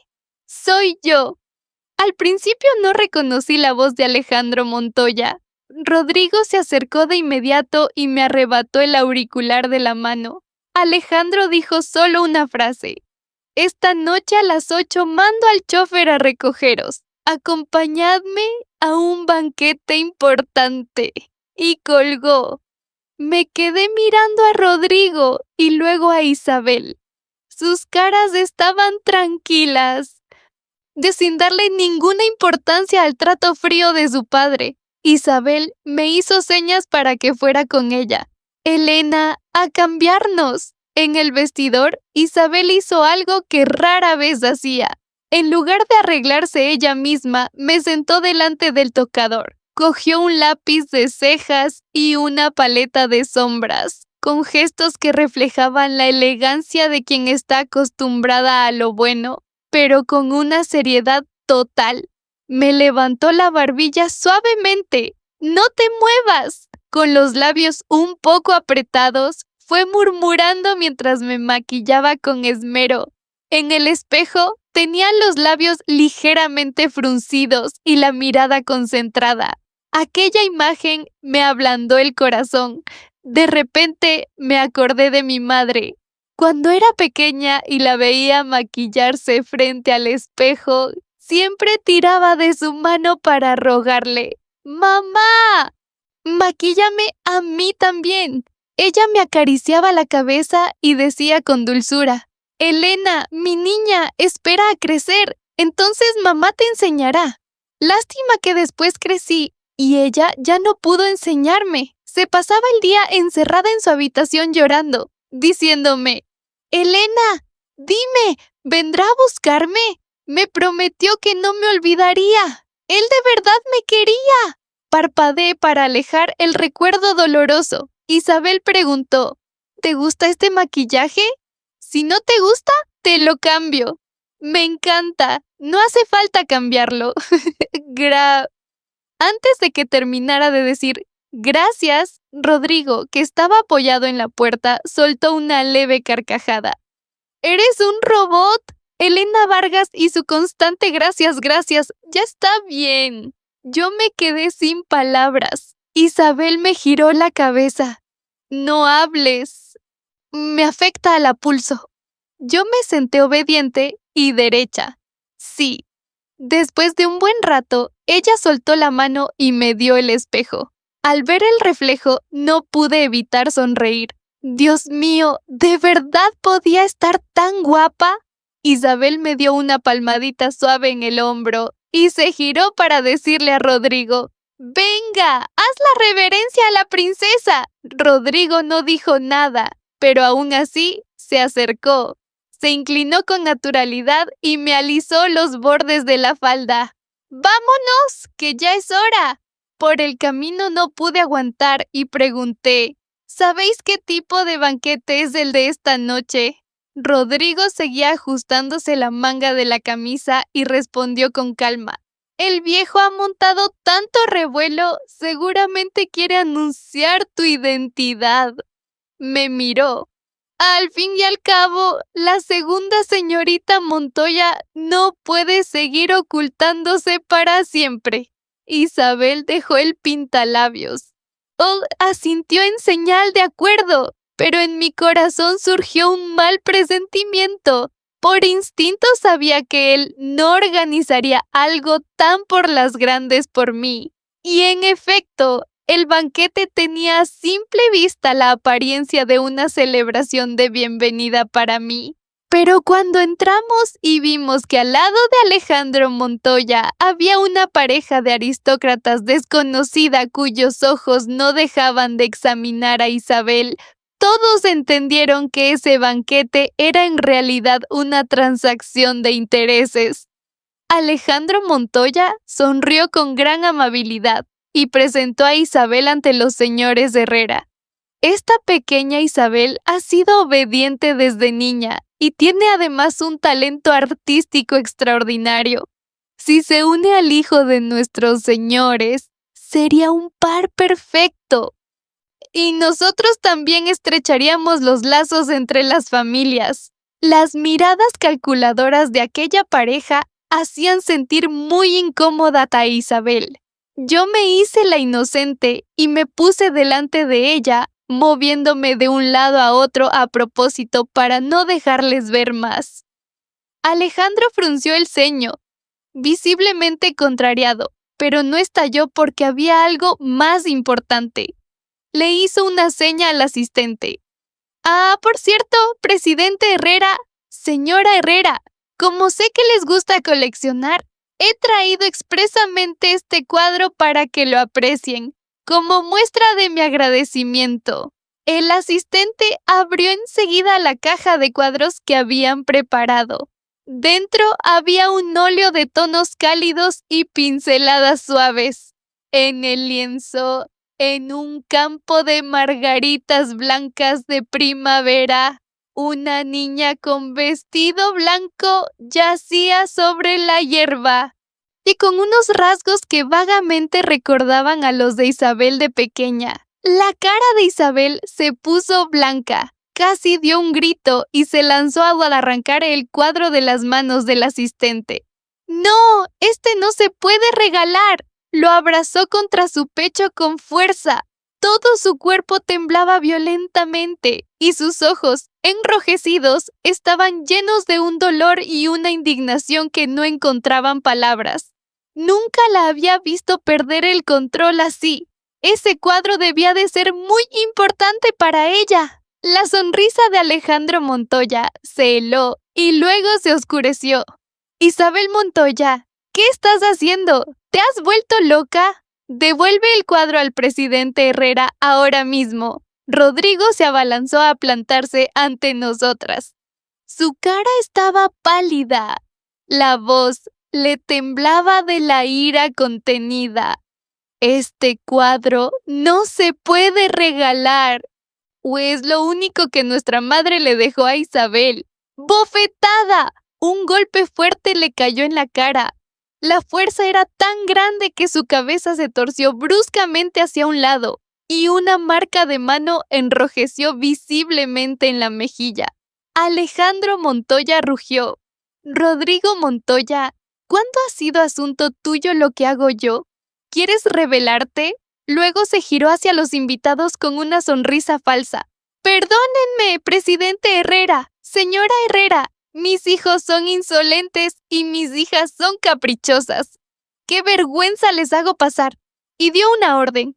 «Soy yo». Al principio no reconocí la voz de Alejandro Montoya. Rodrigo se acercó de inmediato y me arrebató el auricular de la mano. Alejandro dijo solo una frase: «Esta noche a las 8 mando al chofer a recogeros. Acompañadme a un banquete importante». Y colgó. Me quedé mirando a Rodrigo y luego a Isabel. Sus caras estaban tranquilas, sin darle ninguna importancia al trato frío de su padre. Isabel me hizo señas para que fuera con ella. Elena, a cambiarnos. En el vestidor, Isabel hizo algo que rara vez hacía. En lugar de arreglarse ella misma, me sentó delante del tocador. Cogió un lápiz de cejas y una paleta de sombras, con gestos que reflejaban la elegancia de quien está acostumbrada a lo bueno, pero con una seriedad total. Me levantó la barbilla suavemente. ¡No te muevas! Con los labios un poco apretados, fue murmurando mientras me maquillaba con esmero. En el espejo tenía los labios ligeramente fruncidos y la mirada concentrada. Aquella imagen me ablandó el corazón. De repente me acordé de mi madre. Cuando era pequeña y la veía maquillarse frente al espejo, siempre tiraba de su mano para rogarle: ¡Mamá! ¡Maquíllame a mí también! Ella me acariciaba la cabeza y decía con dulzura: Elena, mi niña, espera a crecer, entonces mamá te enseñará. Lástima que después crecí y ella ya no pudo enseñarme. Se pasaba el día encerrada en su habitación llorando, diciéndome: Elena, dime, ¿vendrá a buscarme? Me prometió que no me olvidaría. Él de verdad me quería. Parpadeé para alejar el recuerdo doloroso. Isabel preguntó: ¿te gusta este maquillaje? Si no te gusta, te lo cambio. Me encanta. No hace falta cambiarlo. Antes de que terminara de decir gracias, Rodrigo, que estaba apoyado en la puerta, soltó una leve carcajada. ¡Eres un robot! Elena Vargas y su constante gracias, gracias. Ya está bien. Yo me quedé sin palabras. Isabel me giró la cabeza. No hables. Me afecta a la pulso. Yo me senté obediente y derecha. Sí. Después de un buen rato, ella soltó la mano y me dio el espejo. Al ver el reflejo, no pude evitar sonreír. Dios mío, ¿de verdad podía estar tan guapa? Isabel me dio una palmadita suave en el hombro y se giró para decirle a Rodrigo: ¡venga, haz la reverencia a la princesa! Rodrigo no dijo nada, pero aún así se acercó. Se inclinó con naturalidad y me alisó los bordes de la falda. ¡Vámonos, que ya es hora! Por el camino no pude aguantar y pregunté: ¿sabéis qué tipo de banquete es el de esta noche? Rodrigo seguía ajustándose la manga de la camisa y respondió con calma: el viejo ha montado tanto revuelo, seguramente quiere anunciar tu identidad. Me miró. Al fin y al cabo, la segunda señorita Montoya no puede seguir ocultándose para siempre. Isabel dejó el pintalabios. Asintió en señal de acuerdo, pero en mi corazón surgió un mal presentimiento. Por instinto sabía que él no organizaría algo tan por las grandes por mí. Y en efecto, el banquete tenía a simple vista la apariencia de una celebración de bienvenida para mí. Pero cuando entramos y vimos que al lado de Alejandro Montoya había una pareja de aristócratas desconocida cuyos ojos no dejaban de examinar a Isabel, todos entendieron que ese banquete era en realidad una transacción de intereses. Alejandro Montoya sonrió con gran amabilidad y presentó a Isabel ante los señores Herrera. Esta pequeña Isabel ha sido obediente desde niña y tiene además un talento artístico extraordinario. Si se une al hijo de nuestros señores, sería un par perfecto. Y nosotros también estrecharíamos los lazos entre las familias. Las miradas calculadoras de aquella pareja hacían sentir muy incómoda a Isabel. Yo me hice la inocente y me puse delante de ella, moviéndome de un lado a otro a propósito para no dejarles ver más. Alejandro frunció el ceño, visiblemente contrariado, pero no estalló porque había algo más importante. Le hizo una seña al asistente. Por cierto, presidente Herrera, señora Herrera, como sé que les gusta coleccionar, He traído expresamente este cuadro para que lo aprecien, como muestra de mi agradecimiento. El asistente abrió enseguida la caja de cuadros que habían preparado. Dentro había un óleo de tonos cálidos y pinceladas suaves. En el lienzo, en un campo de margaritas blancas de primavera, una niña con vestido blanco yacía sobre la hierba y con unos rasgos que vagamente recordaban a los de Isabel de pequeña. La cara de Isabel se puso blanca, casi dio un grito y se lanzó al arrancar el cuadro de las manos del asistente. ¡No! ¡Este no se puede regalar! Lo abrazó contra su pecho con fuerza. Todo su cuerpo temblaba violentamente y sus ojos, enrojecidos, estaban llenos de un dolor y una indignación que no encontraban palabras. Nunca la había visto perder el control así. Ese cuadro debía de ser muy importante para ella. La sonrisa de Alejandro Montoya se heló y luego se oscureció. Isabel Montoya, ¿qué estás haciendo? ¿Te has vuelto loca? Devuelve el cuadro al presidente Herrera ahora mismo. Rodrigo se abalanzó a plantarse ante nosotras. Su cara estaba pálida. La voz le temblaba de la ira contenida. Este cuadro no se puede regalar. ¿O es lo único que nuestra madre le dejó a Isabel? ¡Bofetada! Un golpe fuerte le cayó en la cara. La fuerza era tan grande que su cabeza se torció bruscamente hacia un lado y una marca de mano enrojeció visiblemente en la mejilla. Alejandro Montoya rugió. Rodrigo Montoya, ¿cuándo ha sido asunto tuyo lo que hago yo? ¿Quieres rebelarte? Luego se giró hacia los invitados con una sonrisa falsa. Perdónenme, presidente Herrera, señora Herrera. Mis hijos son insolentes y mis hijas son caprichosas. ¡Qué vergüenza les hago pasar! Y dio una orden.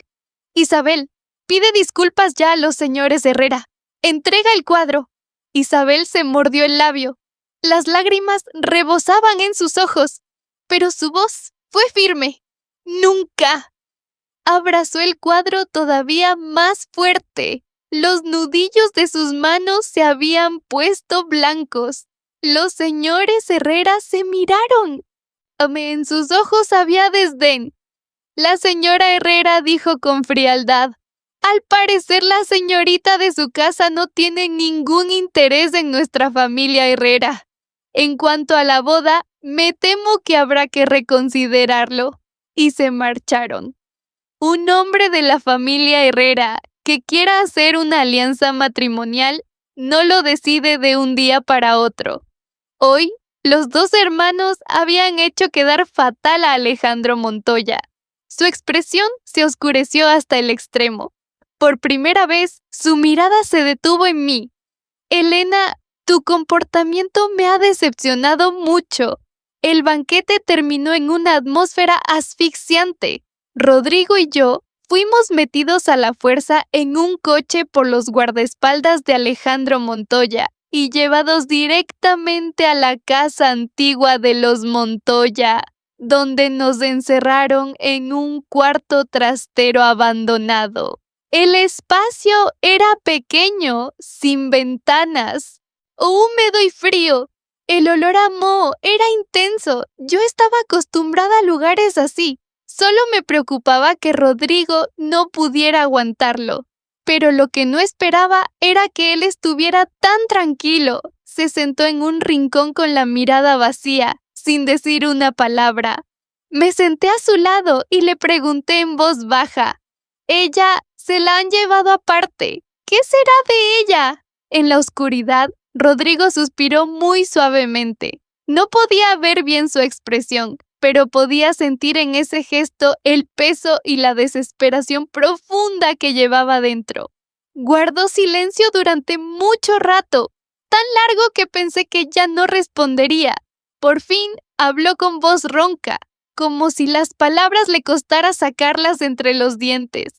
Isabel, pide disculpas ya a los señores Herrera. Entrega el cuadro. Isabel se mordió el labio. Las lágrimas rebosaban en sus ojos, pero su voz fue firme. ¡Nunca! Abrazó el cuadro todavía más fuerte. Los nudillos de sus manos se habían puesto blancos. Los señores Herrera se miraron. En sus ojos había desdén. La señora Herrera dijo con frialdad: al parecer la señorita de su casa no tiene ningún interés en nuestra familia Herrera. En cuanto a la boda, me temo que habrá que reconsiderarlo. Y se marcharon. Un hombre de la familia Herrera que quiera hacer una alianza matrimonial no lo decide de un día para otro. Hoy, los dos hermanos habían hecho quedar fatal a Alejandro Montoya. Su expresión se oscureció hasta el extremo. Por primera vez, su mirada se detuvo en mí. Elena, tu comportamiento me ha decepcionado mucho. El banquete terminó en una atmósfera asfixiante. Rodrigo y yo fuimos metidos a la fuerza en un coche por los guardaespaldas de Alejandro Montoya y llevados directamente a la casa antigua de los Montoya, donde nos encerraron en un cuarto trastero abandonado. El espacio era pequeño, sin ventanas, húmedo y frío. El olor a moho era intenso. Yo estaba acostumbrada a lugares así. Solo me preocupaba que Rodrigo no pudiera aguantarlo. Pero lo que no esperaba era que él estuviera tan tranquilo. Se sentó en un rincón con la mirada vacía, sin decir una palabra. Me senté a su lado y le pregunté en voz baja: ella se la han llevado aparte. ¿Qué será de ella? En la oscuridad, Rodrigo suspiró muy suavemente. No podía ver bien su expresión, pero podía sentir en ese gesto el peso y la desesperación profunda que llevaba dentro. Guardó silencio durante mucho rato, tan largo que pensé que ya no respondería. Por fin habló con voz ronca, como si las palabras le costara sacarlas entre los dientes.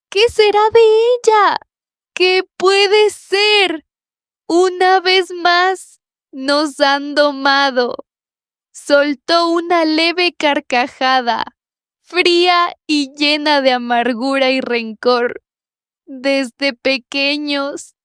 ¿Qué será de ella? ¿Qué puede ser? Una vez más, nos han domado. soltó una leve carcajada, fría y llena de amargura y rencor. Desde pequeños,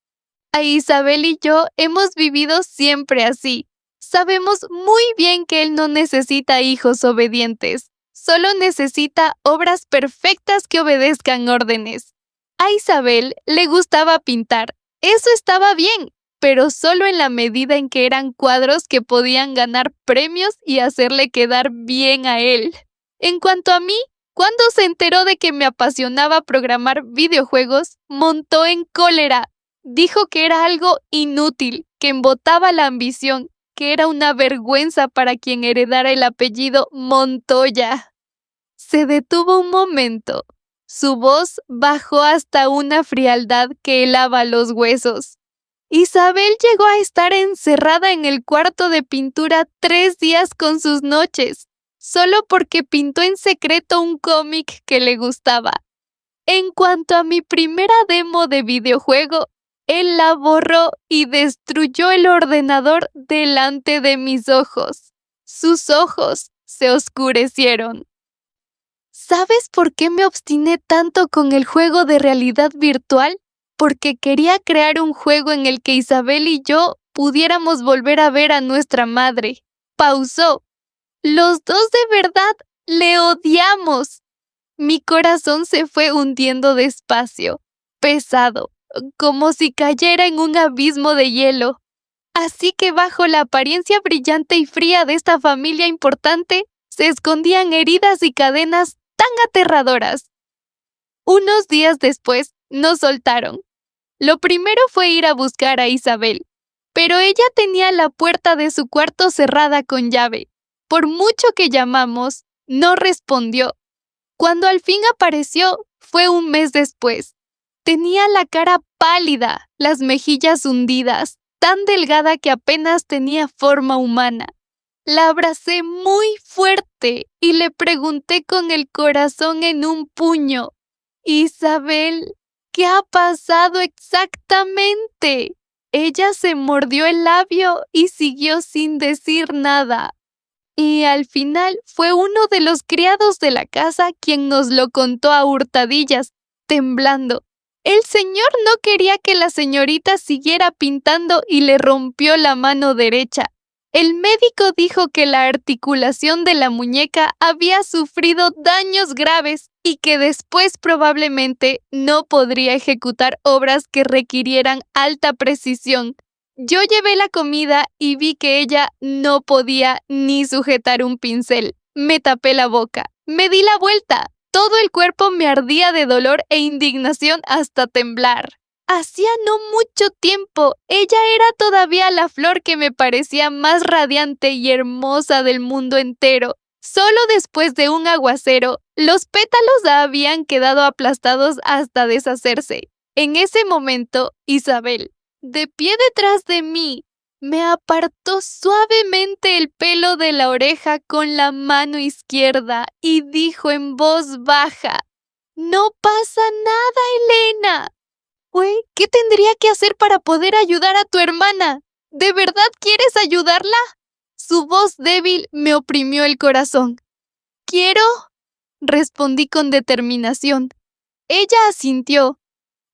a Isabel y yo hemos vivido siempre así. Sabemos muy bien que él no necesita hijos obedientes, solo necesita obras perfectas que obedezcan órdenes. A Isabel le gustaba pintar, eso estaba bien, pero solo en la medida en que eran cuadros que podían ganar premios y hacerle quedar bien a él. En cuanto a mí, cuando se enteró de que me apasionaba programar videojuegos, montó en cólera. Dijo que era algo inútil, que embotaba la ambición, que era una vergüenza para quien heredara el apellido Montoya. Se detuvo un momento. Su voz bajó hasta una frialdad que helaba los huesos. Isabel llegó a estar encerrada en el cuarto de pintura 3 días con sus noches, solo porque pintó en secreto un cómic que le gustaba. En cuanto a mi primera demo de videojuego, él la borró y destruyó el ordenador delante de mis ojos. Sus ojos se oscurecieron. ¿Sabes por qué me obstiné tanto con el juego de realidad virtual? Porque quería crear un juego en el que Isabel y yo pudiéramos volver a ver a nuestra madre. Pausó. Los dos de verdad le odiamos. Mi corazón se fue hundiendo despacio, pesado, como si cayera en un abismo de hielo. Así que bajo la apariencia brillante y fría de esta familia importante, se escondían heridas y cadenas tan aterradoras. Unos días después, nos soltaron. Lo primero fue ir a buscar a Isabel, pero ella tenía la puerta de su cuarto cerrada con llave. Por mucho que llamamos, no respondió. Cuando al fin apareció, fue un mes después. Tenía la cara pálida, las mejillas hundidas, tan delgada que apenas tenía forma humana. La abracé muy fuerte y le pregunté con el corazón en un puño: Isabel, ¿qué ha pasado exactamente? Ella se mordió el labio y siguió sin decir nada. Y al final fue uno de los criados de la casa quien nos lo contó a hurtadillas, temblando. El señor no quería que la señorita siguiera pintando y le rompió la mano derecha. El médico dijo que la articulación de la muñeca había sufrido daños graves y que después probablemente no podría ejecutar obras que requirieran alta precisión. Yo llevé la comida y vi que ella no podía ni sujetar un pincel. Me tapé la boca. Me di la vuelta. Todo el cuerpo me ardía de dolor e indignación hasta temblar. Hacía no mucho tiempo, ella era todavía la flor que me parecía más radiante y hermosa del mundo entero. Solo después de un aguacero, los pétalos habían quedado aplastados hasta deshacerse. En ese momento, Isabel, de pie detrás de mí, me apartó suavemente el pelo de la oreja con la mano izquierda y dijo en voz baja: «No pasa nada, Elena». Güey, ¿qué tendría que hacer para poder ayudar a tu hermana? ¿De verdad quieres ayudarla? Su voz débil me oprimió el corazón. «Quiero», respondí con determinación. Ella asintió.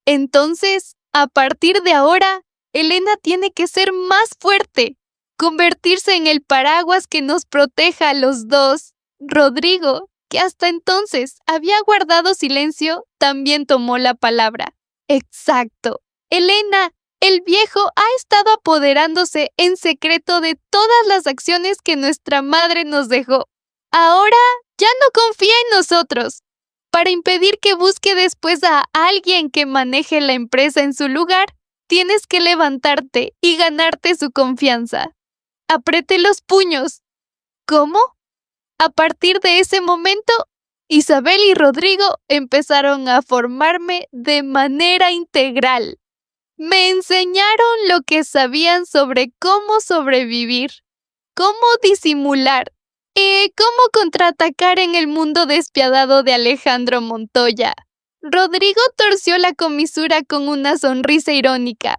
«Entonces, a partir de ahora, Elena tiene que ser más fuerte, convertirse en el paraguas que nos proteja a los dos». Rodrigo, que hasta entonces había guardado silencio, también tomó la palabra. «Exacto. Elena, el viejo ha estado apoderándose en secreto de todas las acciones que nuestra madre nos dejó. Ahora ya no confía en nosotros. Para impedir que busque después a alguien que maneje la empresa en su lugar, tienes que levantarte y ganarte su confianza». Apreté los puños. ¿Cómo? A partir de ese momento, Isabel y Rodrigo empezaron a formarme de manera integral. Me enseñaron lo que sabían sobre cómo sobrevivir, cómo disimular y cómo contraatacar en el mundo despiadado de Alejandro Montoya. Rodrigo torció la comisura con una sonrisa irónica.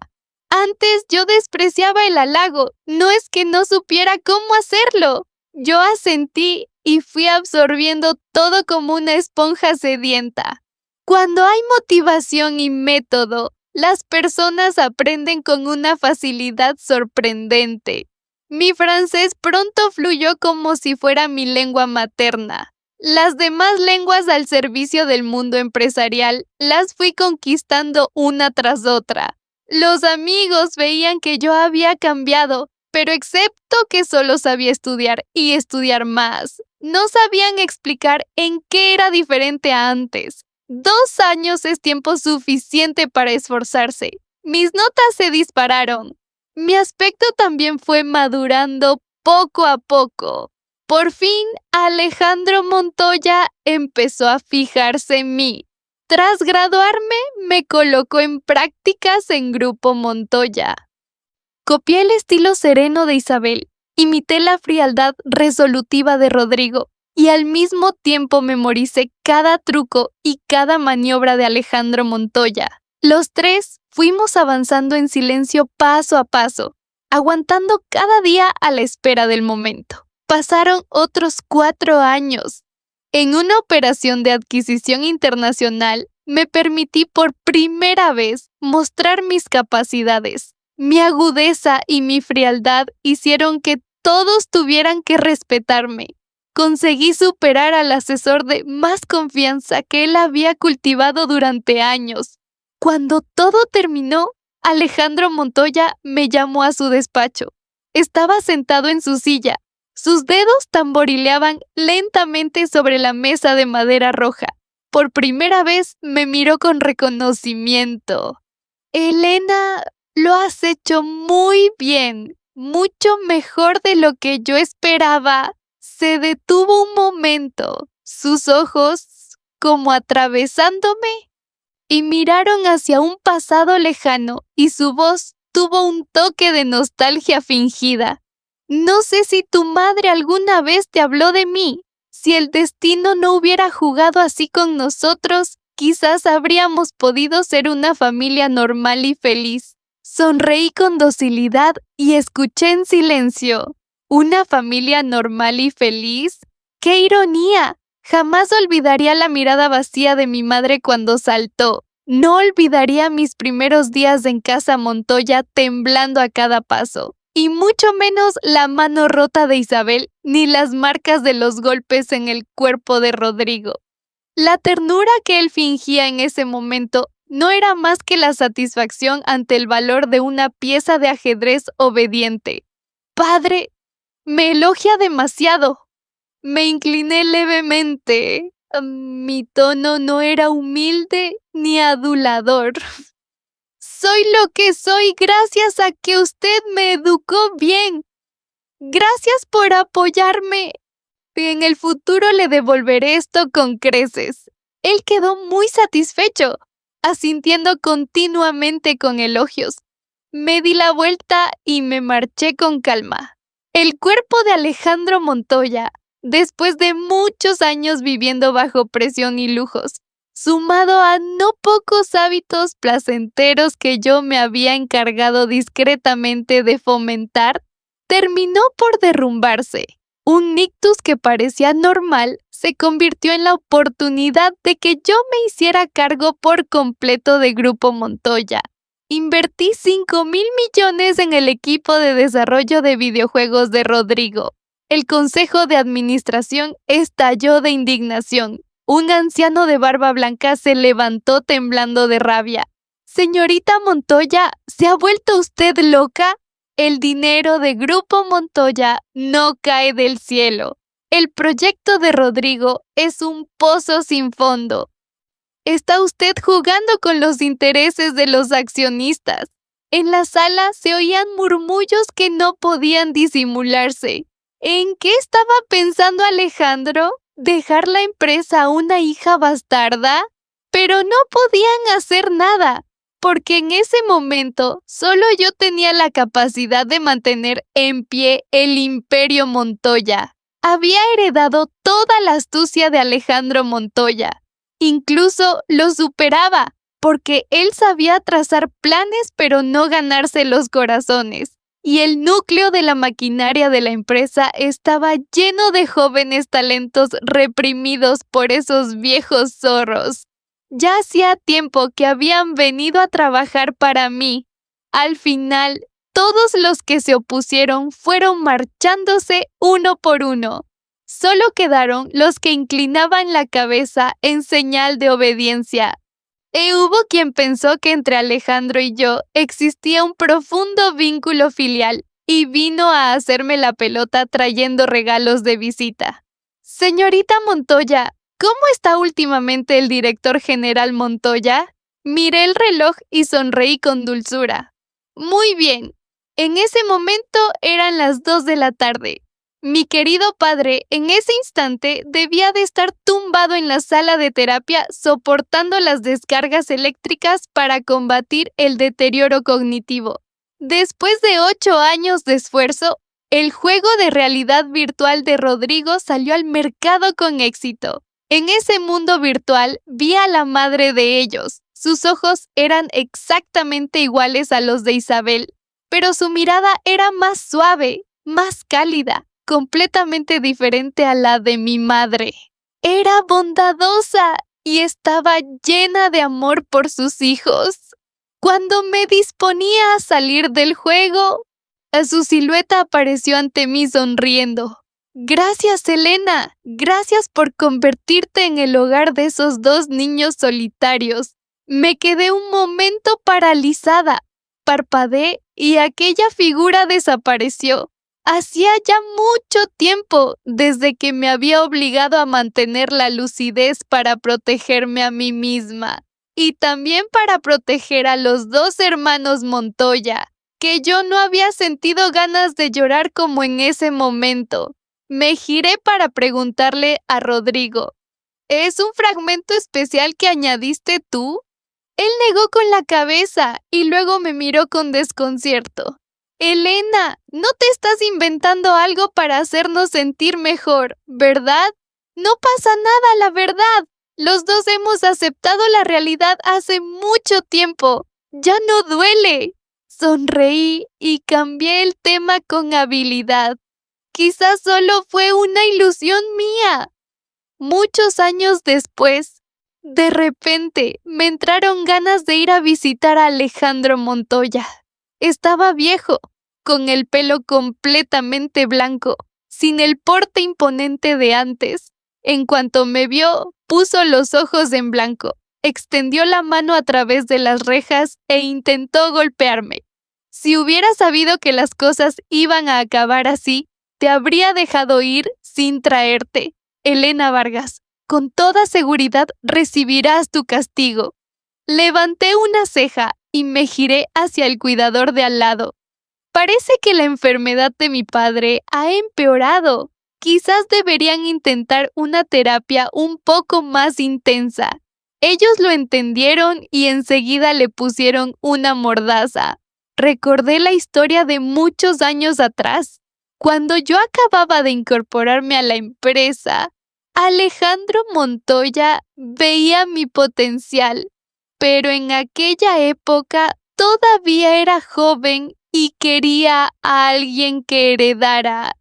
Antes yo despreciaba el halago, no es que no supiera cómo hacerlo. Yo asentí y fui absorbiendo todo como una esponja sedienta. Cuando hay motivación y método, las personas aprenden con una facilidad sorprendente. Mi francés pronto fluyó como si fuera mi lengua materna. Las demás lenguas al servicio del mundo empresarial las fui conquistando una tras otra. Los amigos veían que yo había cambiado, pero excepto que solo sabía estudiar y estudiar más. No sabían explicar en qué era diferente a antes. 2 años es tiempo suficiente para esforzarse. Mis notas se dispararon. Mi aspecto también fue madurando poco a poco. Por fin, Alejandro Montoya empezó a fijarse en mí. Tras graduarme, me colocó en prácticas en Grupo Montoya. Copié el estilo sereno de Isabel, imité la frialdad resolutiva de Rodrigo y al mismo tiempo memoricé cada truco y cada maniobra de Alejandro Montoya. Los 3 fuimos avanzando en silencio paso a paso, aguantando cada día a la espera del momento. Pasaron otros 4 años. En una operación de adquisición internacional, me permití por primera vez mostrar mis capacidades. Mi agudeza y mi frialdad hicieron que todos tuvieran que respetarme. Conseguí superar al asesor de más confianza que él había cultivado durante años. Cuando todo terminó, Alejandro Montoya me llamó a su despacho. Estaba sentado en su silla. Sus dedos tamborileaban lentamente sobre la mesa de madera roja. Por primera vez me miró con reconocimiento. Elena, lo has hecho muy bien, mucho mejor de lo que yo esperaba. Se detuvo un momento, sus ojos como atravesándome y miraron hacia un pasado lejano y su voz tuvo un toque de nostalgia fingida. No sé si tu madre alguna vez te habló de mí. Si el destino no hubiera jugado así con nosotros, quizás habríamos podido ser una familia normal y feliz. Sonreí con docilidad y escuché en silencio. ¿Una familia normal y feliz? ¡Qué ironía! Jamás olvidaría la mirada vacía de mi madre cuando saltó. No olvidaría mis primeros días en casa Montoya temblando a cada paso. Y mucho menos la mano rota de Isabel, ni las marcas de los golpes en el cuerpo de Rodrigo. La ternura que él fingía en ese momento no era más que la satisfacción ante el valor de una pieza de ajedrez obediente. Padre, me elogia demasiado. Me incliné levemente. Mi tono no era humilde ni adulador. Soy lo que soy gracias a que usted me educó bien. Gracias por apoyarme. En el futuro le devolveré esto con creces. Él quedó muy satisfecho, asintiendo continuamente con elogios. Me di la vuelta y me marché con calma. El cuerpo de Alejandro Montoya, después de muchos años viviendo bajo presión y lujos, sumado a no pocos hábitos placenteros que yo me había encargado discretamente de fomentar, terminó por derrumbarse. Un ictus que parecía normal se convirtió en la oportunidad de que yo me hiciera cargo por completo de Grupo Montoya. Invertí 5,000 millones en el equipo de desarrollo de videojuegos de Rodrigo. El consejo de administración estalló de indignación. Un anciano de barba blanca se levantó temblando de rabia. Señorita Montoya, ¿se ha vuelto usted loca? El dinero de Grupo Montoya no cae del cielo. El proyecto de Rodrigo es un pozo sin fondo. Está usted jugando con los intereses de los accionistas. En la sala se oían murmullos que no podían disimularse. ¿En qué estaba pensando Alejandro? ¿Dejar la empresa a una hija bastarda? Pero no podían hacer nada, porque en ese momento solo yo tenía la capacidad de mantener en pie el imperio Montoya. Había heredado toda la astucia de Alejandro Montoya. Incluso lo superaba, porque él sabía trazar planes pero no ganarse los corazones. y el núcleo de la maquinaria de la empresa estaba lleno de jóvenes talentos reprimidos por esos viejos zorros. Ya hacía tiempo que habían venido a trabajar para mí. Al final, todos los que se opusieron fueron marchándose uno por uno. Solo quedaron los que inclinaban la cabeza en señal de obediencia. Y hubo quien pensó que entre Alejandro y yo existía un profundo vínculo filial y vino a hacerme la pelota trayendo regalos de visita. Señorita Montoya, ¿cómo está últimamente el director general Montoya? Miré el reloj y sonreí con dulzura. Muy bien. En ese momento eran las 2 de la tarde. Mi querido padre en ese instante debía de estar tumbado en la sala de terapia soportando las descargas eléctricas para combatir el deterioro cognitivo. Después de 8 años de esfuerzo, el juego de realidad virtual de Rodrigo salió al mercado con éxito. En ese mundo virtual vi a la madre de ellos. Sus ojos eran exactamente iguales a los de Isabel, pero su mirada era más suave, más cálida, completamente diferente a la de mi madre. Era bondadosa y estaba llena de amor por sus hijos. Cuando me disponía a salir del juego, su silueta apareció ante mí sonriendo. Gracias, Elena. Gracias por convertirte en el hogar de esos 2 niños solitarios. Me quedé un momento paralizada. Parpadeé y aquella figura desapareció. Hacía ya mucho tiempo desde que me había obligado a mantener la lucidez para protegerme a mí misma y también para proteger a los 2 hermanos Montoya, que yo no había sentido ganas de llorar como en ese momento. Me giré para preguntarle a Rodrigo, ¿es un fragmento especial que añadiste tú? Él negó con la cabeza y luego me miró con desconcierto. Elena, no te estás inventando algo para hacernos sentir mejor, ¿verdad? No pasa nada, la verdad. Los 2 hemos aceptado la realidad hace mucho tiempo. Ya no duele. Sonreí y cambié el tema con habilidad. Quizás solo fue una ilusión mía. Muchos años después, de repente, me entraron ganas de ir a visitar a Alejandro Montoya. Estaba viejo, con el pelo completamente blanco, sin el porte imponente de antes. En cuanto me vio, puso los ojos en blanco, extendió la mano a través de las rejas e intentó golpearme. Si hubiera sabido que las cosas iban a acabar así, te habría dejado ir sin traerte. Elena Vargas, con toda seguridad recibirás tu castigo. Levanté una ceja y me giré hacia el cuidador de al lado. Parece que la enfermedad de mi padre ha empeorado. Quizás deberían intentar una terapia un poco más intensa. Ellos lo entendieron y enseguida le pusieron una mordaza. Recordé la historia de muchos años atrás. Cuando yo acababa de incorporarme a la empresa, Alejandro Montoya veía mi potencial, pero en aquella época todavía era joven y quería a alguien que heredara.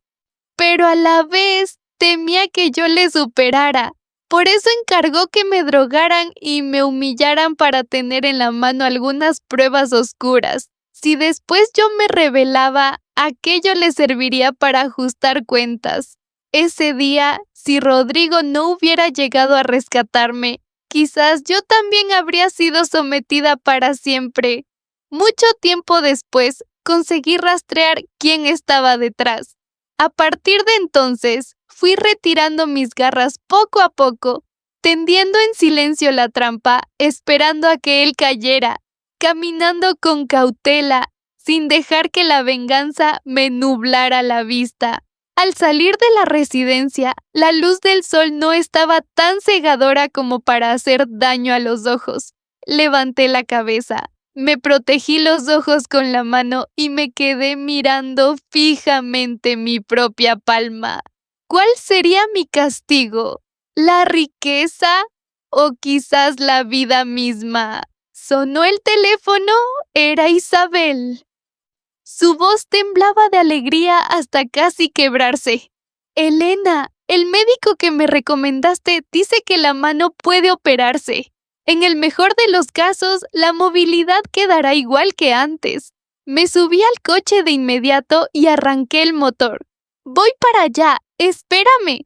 Pero a la vez temía que yo le superara. Por eso encargó que me drogaran y me humillaran para tener en la mano algunas pruebas oscuras. Si después yo me rebelaba, aquello le serviría para ajustar cuentas. Ese día, si Rodrigo no hubiera llegado a rescatarme, quizás yo también habría sido sometida para siempre. Mucho tiempo después, conseguí rastrear quién estaba detrás. A partir de entonces, fui retirando mis garras poco a poco, tendiendo en silencio la trampa, esperando a que él cayera, caminando con cautela, sin dejar que la venganza me nublara la vista. Al salir de la residencia, la luz del sol no estaba tan cegadora como para hacer daño a los ojos. Levanté la cabeza, me protegí los ojos con la mano y me quedé mirando fijamente mi propia palma. ¿Cuál sería mi castigo? ¿La riqueza o quizás la vida misma? Sonó el teléfono, era Isabel. Su voz temblaba de alegría hasta casi quebrarse. Elena, el médico que me recomendaste dice que la mano puede operarse. En el mejor de los casos, la movilidad quedará igual que antes. Me subí al coche de inmediato y arranqué el motor. Voy para allá, espérame.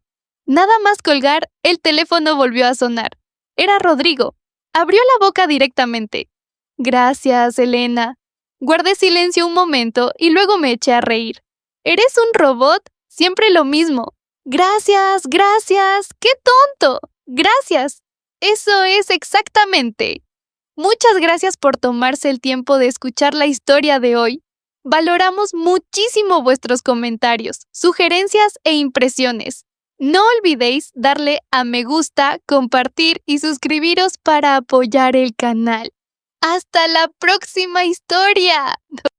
Nada más colgar, el teléfono volvió a sonar. Era Rodrigo. Abrió la boca directamente. Gracias, Elena. Guardé silencio un momento y luego me eché a reír. ¿Eres un robot? Siempre lo mismo. Gracias, gracias. ¡Qué tonto! Gracias. Eso es exactamente. Muchas gracias por tomarse el tiempo de escuchar la historia de hoy. Valoramos muchísimo vuestros comentarios, sugerencias e impresiones. No olvidéis darle a me gusta, compartir y suscribiros para apoyar el canal. ¡Hasta la próxima historia!